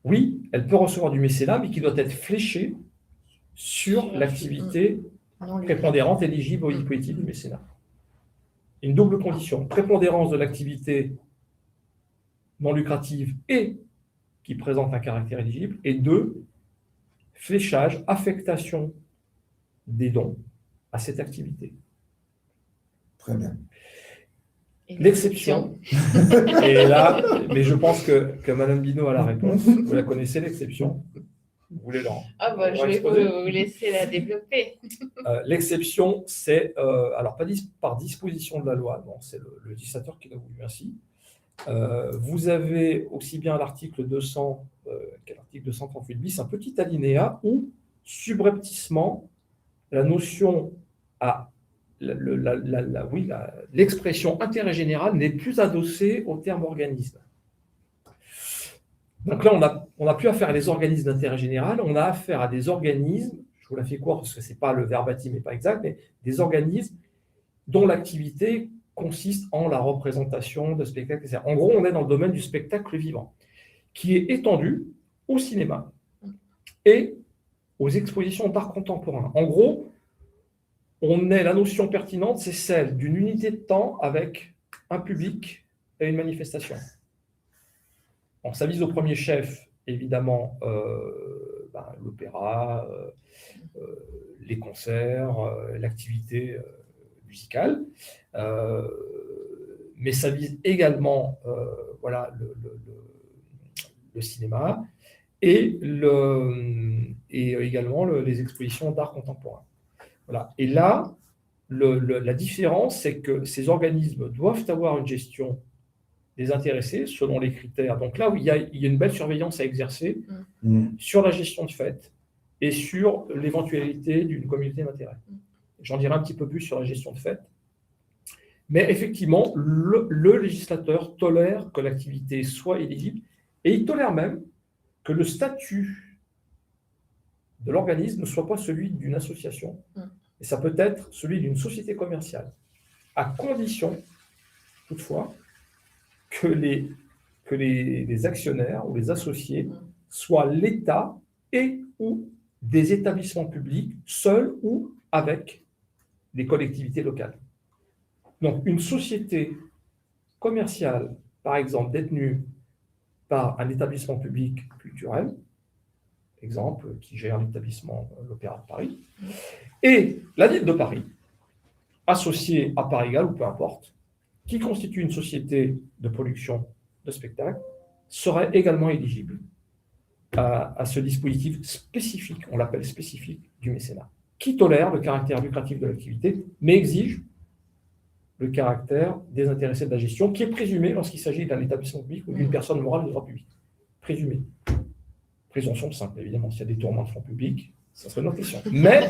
oui, elle peut recevoir du mécénat, mais qui doit être fléché sur l'activité prépondérante éligible au dispositif du mécénat. Une double condition, prépondérance de l'activité non lucrative et qui présente un caractère éligible, et 2, fléchage, affectation des dons à cette activité. Très bien. L'exception, et là, mais je pense que Mme Binot a la réponse, vous la connaissez, l'exception. Vous voulez l'en Ah bah, je vais vous laisser la développer. L'exception, c'est, alors pas par disposition de la loi, non, c'est le législateur qui l'a voulu ainsi. Vous avez aussi bien l'article 200 qu'à l'article 238 bis un petit alinéa où, subrepticement, la notion l'expression intérêt général n'est plus adossée au terme organisme. Donc là, on n'a plus affaire à des organismes d'intérêt général, on a affaire à des organismes, je vous la fais court parce que ce n'est pas le verbatim n'est pas exact, mais des organismes dont l'activité consiste en la représentation de spectacles, etc. En gros, on est dans le domaine du spectacle vivant, qui est étendu au cinéma et aux expositions d'art contemporain. En gros, la notion pertinente, c'est celle d'une unité de temps avec un public et une manifestation. Bon, ça vise au premier chef, évidemment, l'opéra, les concerts, l'activité musicale, mais ça vise également le cinéma et également les expositions d'art contemporain. Voilà. Et là, la différence, c'est que ces organismes doivent avoir une gestion des intéressés selon les critères. Donc là où il y a une belle surveillance à exercer sur la gestion de fête et sur l'éventualité d'une communauté d'intérêt. J'en dirai un petit peu plus sur la gestion de fête. Mais effectivement, le législateur tolère que l'activité soit éligible et il tolère même que le statut de l'organisme ne soit pas celui d'une association. Et ça peut être celui d'une société commerciale, à condition, toutefois, que les actionnaires ou les associés soient l'État et ou des établissements publics, seuls ou avec des collectivités locales. Donc, une société commerciale, par exemple, détenue par un établissement public culturel, exemple, qui gère l'établissement l'Opéra de Paris, et la ville de Paris, associée à part égale ou peu importe, qui constitue une société de production de spectacles, serait également éligible à ce dispositif spécifique, on l'appelle spécifique, du mécénat, qui tolère le caractère lucratif de l'activité, mais exige le caractère désintéressé de la gestion, qui est présumé lorsqu'il s'agit d'un établissement public ou d'une personne morale de droit public. Présumé. Présomption simple, évidemment. S'il y a détournement de fonds publics, ça serait une autre question. Mais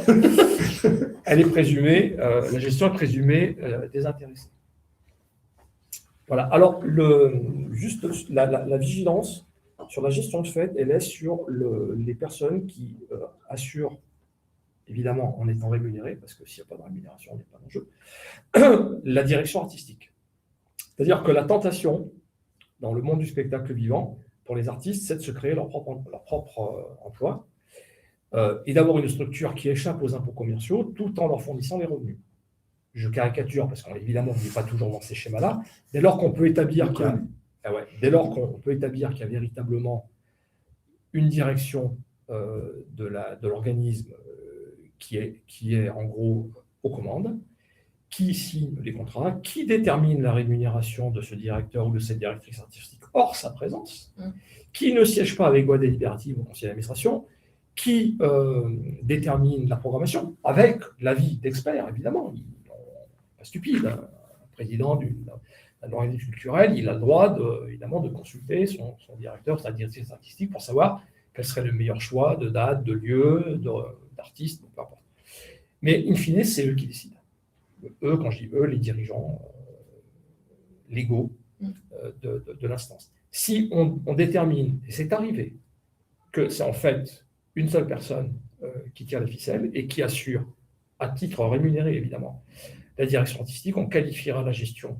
elle est présumée, la gestion est présumée désintéressée. Voilà. Alors, juste la vigilance sur la gestion de fête, elle est sur les personnes qui assurent, évidemment en étant rémunérées, parce que s'il n'y a pas de rémunération, on n'est pas en jeu, la direction artistique. C'est-à-dire que la tentation, dans le monde du spectacle vivant, pour les artistes, c'est de se créer leur propre emploi et d'avoir une structure qui échappe aux impôts commerciaux tout en leur fournissant des revenus. Je caricature parce qu'évidemment, on n'est pas toujours dans ces schémas-là. Dès lors qu'on peut établir qu'il y a véritablement une direction de l'organisme qui est en gros aux commandes, qui signe les contrats, qui détermine la rémunération de ce directeur ou de cette directrice artistique hors sa présence, qui ne siège pas avec voix délibérative au conseil d'administration, qui détermine la programmation avec l'avis d'experts, évidemment. Pas stupide, un président d'un organisme culturel, il a le droit évidemment de consulter son directeur, sa directrice artistique pour savoir quel serait le meilleur choix de date, de lieu, d'artiste, peu importe. Mais in fine, c'est eux qui décident. Eux, quand je dis eux, les dirigeants légaux de l'instance. Si on détermine, et c'est arrivé, que c'est en fait une seule personne qui tire les ficelles et qui assure, à titre rémunéré évidemment, la direction artistique, on qualifiera la gestion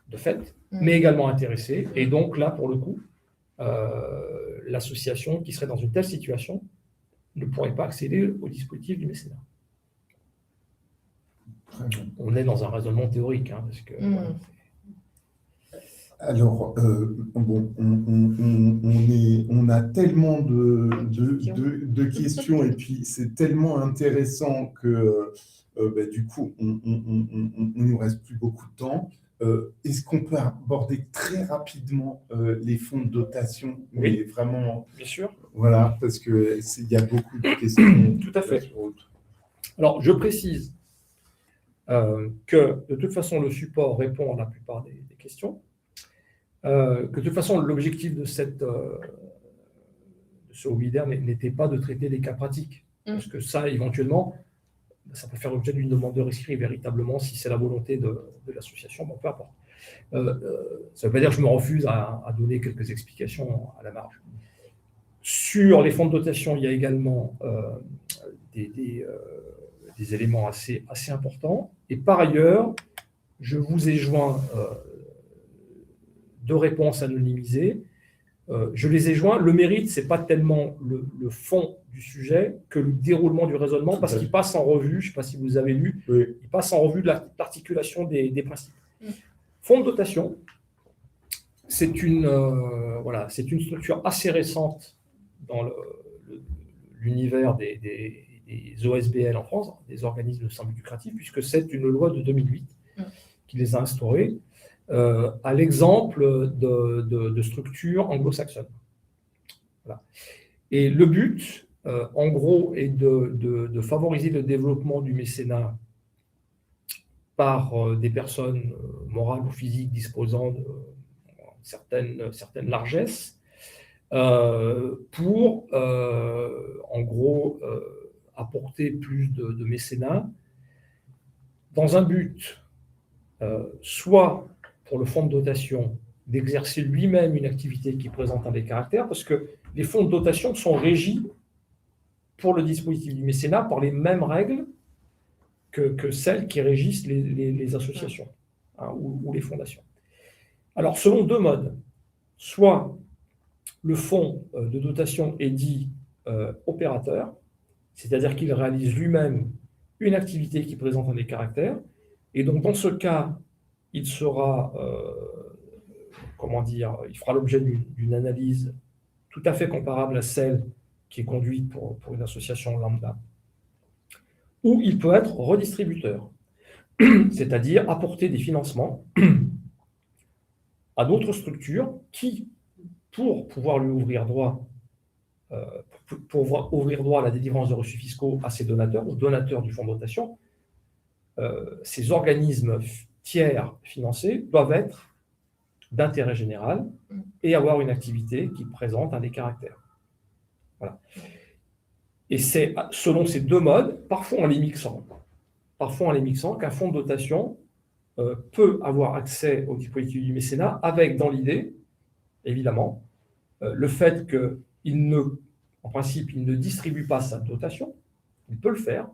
de fait, mais également intéressée. Et donc là, pour le coup, l'association qui serait dans une telle situation ne pourrait pas accéder au dispositif du mécénat. On est dans un raisonnement théorique, hein, parce que... Alors, bon, on a tellement de questions et puis c'est tellement intéressant que du coup, on ne nous reste plus beaucoup de temps. Est-ce qu'on peut aborder très rapidement les fonds de dotation? Oui, mais vraiment, bien sûr. Voilà, parce qu'il y a beaucoup de questions. Tout à fait. Alors, je précise que de toute façon, le support répond à la plupart des questions. Que de toute façon, l'objectif de ce webinaire n'était pas de traiter des cas pratiques. Parce que ça, éventuellement, ça peut faire l'objet d'une demande de rescrit véritablement si c'est la volonté de l'association, bon, peu importe. Ça ne veut pas dire que je me refuse à donner quelques explications à la marge. Sur les fonds de dotation, il y a également des éléments assez importants. Et par ailleurs, je vous ai joint 2 réponses anonymisées. Je les ai joints. Le mérite, ce n'est pas tellement le fond du sujet que le déroulement du raisonnement, parce qu'il passe en revue, je ne sais pas si vous avez lu, il passe en revue de l'articulation des principes. Fonds de dotation, c'est une structure assez récente dans l'univers des OSBL en France, des organismes sans but lucratif, puisque c'est une loi de 2008 qui les a instaurés, à l'exemple de structures anglo-saxonnes. Voilà. Et le but, en gros, est de favoriser le développement du mécénat par des personnes morales ou physiques disposant de certaines largesses, pour, en gros, apporter plus de mécénat dans un but soit pour le fonds de dotation d'exercer lui-même une activité qui présente un des caractères, parce que les fonds de dotation sont régis pour le dispositif du mécénat par les mêmes règles que celles qui régissent les associations, hein, ou les fondations. Alors, selon 2 modes, soit le fonds de dotation est dit opérateur, c'est-à-dire qu'il réalise lui-même une activité qui présente un des caractères, et donc dans ce cas, il sera, il fera l'objet d'une analyse tout à fait comparable à celle qui est conduite pour une association lambda. Ou il peut être redistributeur, c'est-à-dire apporter des financements à d'autres structures qui, pour pouvoir lui ouvrir droit, à la délivrance de reçus fiscaux à ses donateurs, aux donateurs du fonds de dotation, ces organismes tiers financés doivent être d'intérêt général et avoir une activité qui présente un des caractères. Voilà. Et c'est selon ces 2 modes, parfois en les mixant, qu'un fonds de dotation peut avoir accès au dispositif du mécénat avec, dans l'idée, évidemment, le fait qu'en principe, il ne distribue pas sa dotation, il peut le faire,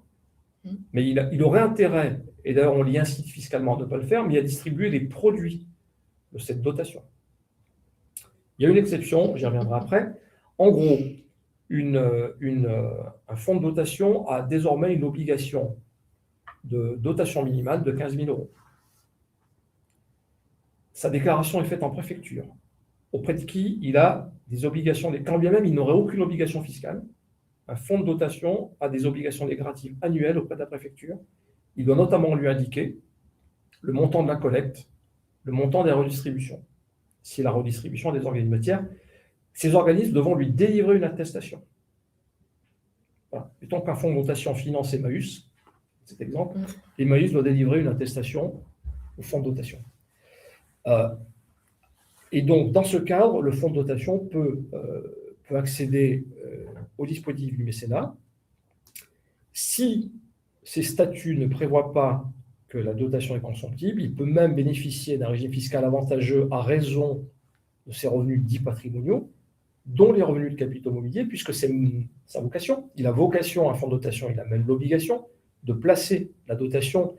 mais il aurait intérêt, et d'ailleurs on l'y incite fiscalement de ne pas le faire, mais à distribuer les produits de cette dotation. Il y a une exception, j'y reviendrai après. En gros, un fonds de dotation a désormais une obligation de dotation minimale de 15 000 €. Sa déclaration est faite en préfecture, auprès de qui il a des obligations, quand bien même il n'aurait aucune obligation fiscale. Un fonds de dotation a des obligations déclaratives annuelles auprès de la préfecture. Il doit notamment lui indiquer le montant de la collecte, le montant des redistributions. Si la redistribution a des organismes tiers, ces organismes devront lui délivrer une attestation. Voilà. Mettons qu'un fonds de dotation finance Emmaüs, cet exemple, Emmaüs doit délivrer une attestation au fonds de dotation. Et donc, dans ce cadre, le fonds de dotation peut peut accéder au dispositif du mécénat. Si ces statuts ne prévoient pas que la dotation est consomptible, il peut même bénéficier d'un régime fiscal avantageux à raison de ses revenus dits patrimoniaux, dont les revenus de capitaux mobiliers, puisque c'est sa vocation. Il a vocation à un fonds de dotation, il a même l'obligation de placer la dotation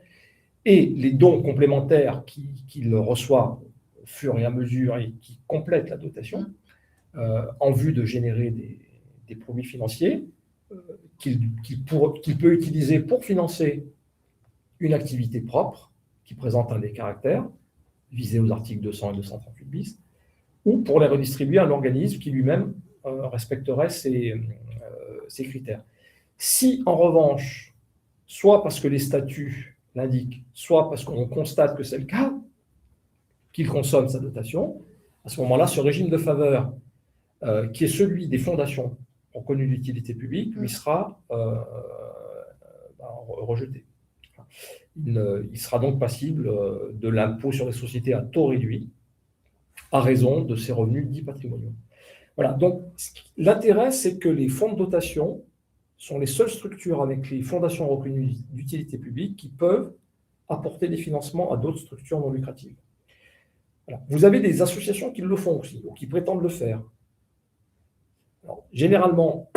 et les dons complémentaires qu'il reçoit au fur et à mesure et qui complètent la dotation, en vue de générer des produits financiers qu'il peut utiliser pour financer une activité propre qui présente un des caractères visés aux articles 200 et 238 bis, ou pour les redistribuer à un organisme qui lui-même respecterait ces critères. Si, en revanche, soit parce que les statuts l'indiquent, soit parce qu'on constate que c'est le cas, qu'il consomme sa dotation, à ce moment-là, ce régime de faveur, qui est celui des fondations reconnues d'utilité publique, lui sera rejeté. Il sera donc passible de l'impôt sur les sociétés à taux réduit, à raison de ses revenus dits patrimoniaux. Voilà, donc l'intérêt, c'est que les fonds de dotation sont les seules structures avec les fondations reconnues d'utilité publique qui peuvent apporter des financements à d'autres structures non lucratives. Voilà. Vous avez des associations qui le font aussi, ou qui prétendent le faire. Alors, généralement,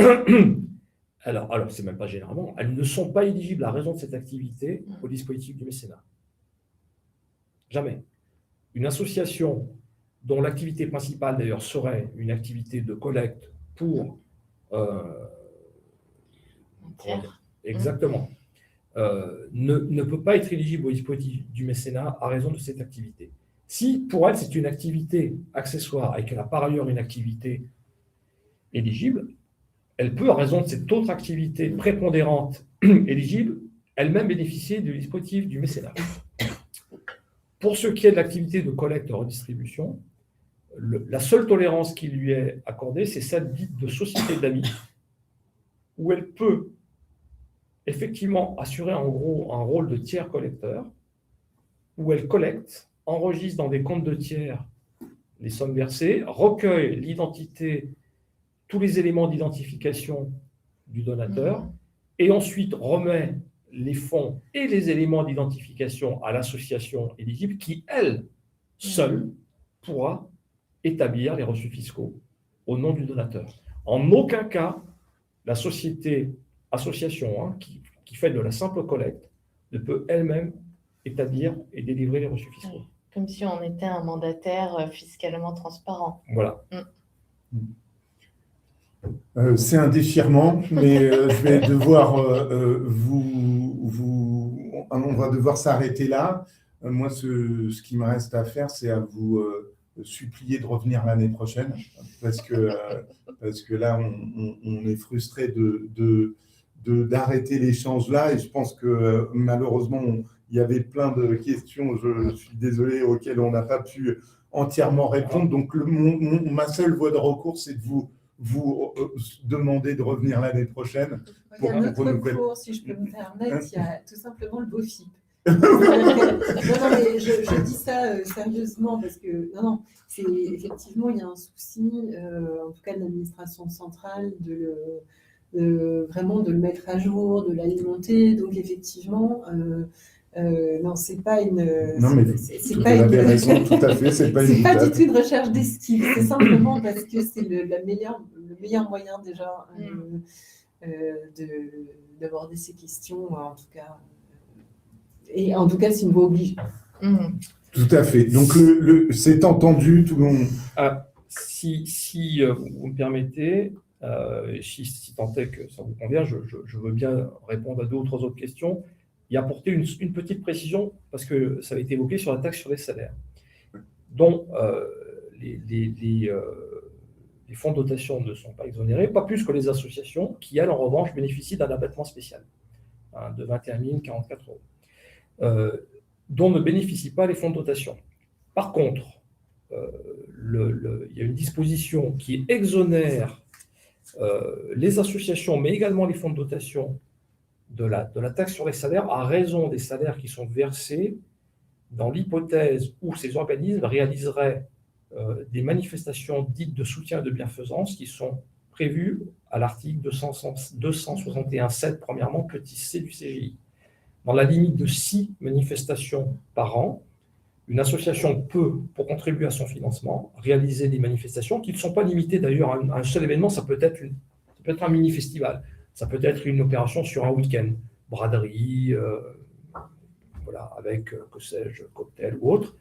alors c'est même pas généralement, elles ne sont pas éligibles à raison de cette activité au dispositif du mécénat. Jamais. Une association dont l'activité principale d'ailleurs serait une activité de collecte pour exactement ne peut pas être éligible au dispositif du mécénat à raison de cette activité. Si pour elle c'est une activité accessoire et qu'elle a par ailleurs une activité éligible, elle peut, à raison de cette autre activité prépondérante éligible, elle-même bénéficier du dispositif du mécénat. Pour ce qui est de l'activité de collecte et redistribution, la seule tolérance qui lui est accordée, c'est celle dite de société d'amis, où elle peut effectivement assurer en gros un rôle de tiers collecteur, où elle collecte, enregistre dans des comptes de tiers les sommes versées, recueille l'identité, tous les éléments d'identification du donateur, et ensuite remet les fonds et les éléments d'identification à l'association éligible qui, elle, seule, pourra établir les reçus fiscaux au nom du donateur. En aucun cas, la société, association, qui fait de la simple collecte, ne peut elle-même établir et délivrer les reçus fiscaux. Comme si on était un mandataire fiscalement transparent. Voilà. C'est un déchirement, mais je vais devoir on va devoir s'arrêter là. Moi, ce qui me reste à faire, c'est à vous supplier de revenir l'année prochaine, parce que là, on est frustré d'arrêter l'échange là, et je pense que malheureusement, il y avait plein de questions, je suis désolé, auxquelles on n'a pas pu entièrement répondre. Donc, ma seule voie de recours, c'est de vous demander de revenir l'année prochaine. Il y a un autre recours, si je peux me permettre, il y a tout simplement le BOFIP. Non, mais je dis ça sérieusement parce que c'est effectivement il y a un souci, en tout cas de l'administration centrale, vraiment de le mettre à jour, de l'alimenter. Donc effectivement, non, c'est pas une. Non, mais vous avez raison, tout à fait. C'est pas du tout une recherche d'esquive. C'est simplement parce que c'est le meilleur moyen déjà d'aborder ces questions, en tout cas. Et en tout cas, c'est une voie obligée. Tout à fait. Donc, c'est entendu, tout le monde. Si vous me permettez, si tant est que ça vous convient, je veux bien répondre à deux ou trois autres questions et apporter une petite précision, parce que ça a été évoqué sur la taxe sur les salaires, dont les fonds de dotation ne sont pas exonérés, pas plus que les associations, qui, elles, en revanche, bénéficient d'un abattement spécial de 21 044 €. Dont ne bénéficient pas les fonds de dotation. Par contre, il y a une disposition qui exonère les associations, mais également les fonds de dotation, de la taxe sur les salaires à raison des salaires qui sont versés dans l'hypothèse où ces organismes réaliseraient des manifestations dites de soutien et de bienfaisance qui sont prévues à l'article 261.7, premièrement, petit c du CGI. Dans la limite de 6 manifestations par an, une association peut, pour contribuer à son financement, réaliser des manifestations qui ne sont pas limitées d'ailleurs à un seul événement. Ça peut être un mini-festival, ça peut être une opération sur un week-end, braderie, voilà, avec, que sais-je, cocktail ou autre.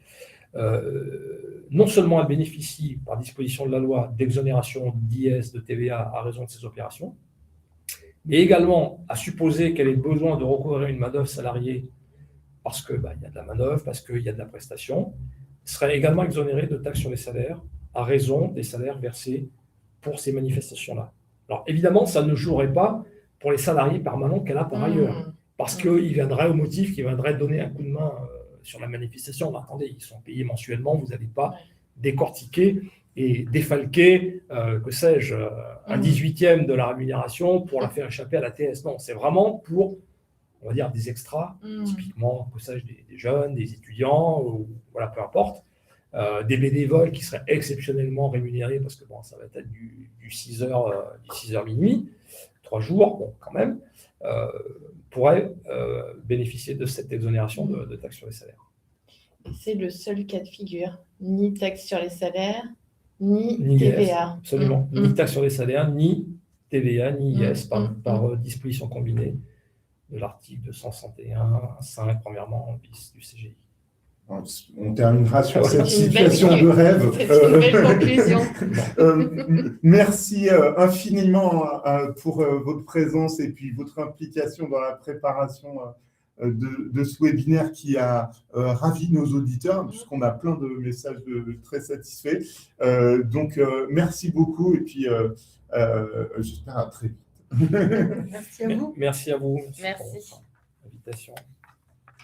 Non seulement elle bénéficie, par disposition de la loi, d'exonération d'IS, de TVA à raison de ces opérations, mais également à supposer qu'elle ait besoin de recourir à une main-d'œuvre salariée parce qu'il y a de la main-d'œuvre, parce qu'il y a de la prestation, serait également exonérée de taxes sur les salaires à raison des salaires versés pour ces manifestations-là. Alors évidemment, ça ne jouerait pas pour les salariés permanents qu'elle a par ailleurs, parce qu'ils viendraient au motif qu'ils viendraient donner un coup de main sur la manifestation. Attendez, ils sont payés mensuellement, vous n'allez pas décortiquer et défalquer, que sais-je, un 18e de la rémunération pour la faire échapper à la TS. Non, c'est vraiment pour, on va dire, des extras, typiquement, que sais-je, des jeunes, des étudiants, ou, voilà, peu importe, des bénévoles qui seraient exceptionnellement rémunérés, parce que bon, ça va être du 6h minuit, 3 jours, bon, quand même, pourraient bénéficier de cette exonération de taxes sur les salaires. C'est le seul cas de figure, ni taxe sur les salaires, ni IS, TVA. absolument, ni taxe sur les salaires, ni TVA, ni IS, par disposition combinée de l'article 261.5, premièrement, bis du CGI. On terminera sur cette C'est une situation belle- de rêve. C'est une belle conclusion. Merci infiniment pour votre présence et puis votre implication dans la préparation de ce webinaire qui a ravi nos auditeurs, puisqu'on a plein de messages très satisfaits. Donc, merci beaucoup et puis j'espère à très vite. Merci à vous. Merci à vous. Merci. Pour votre invitation.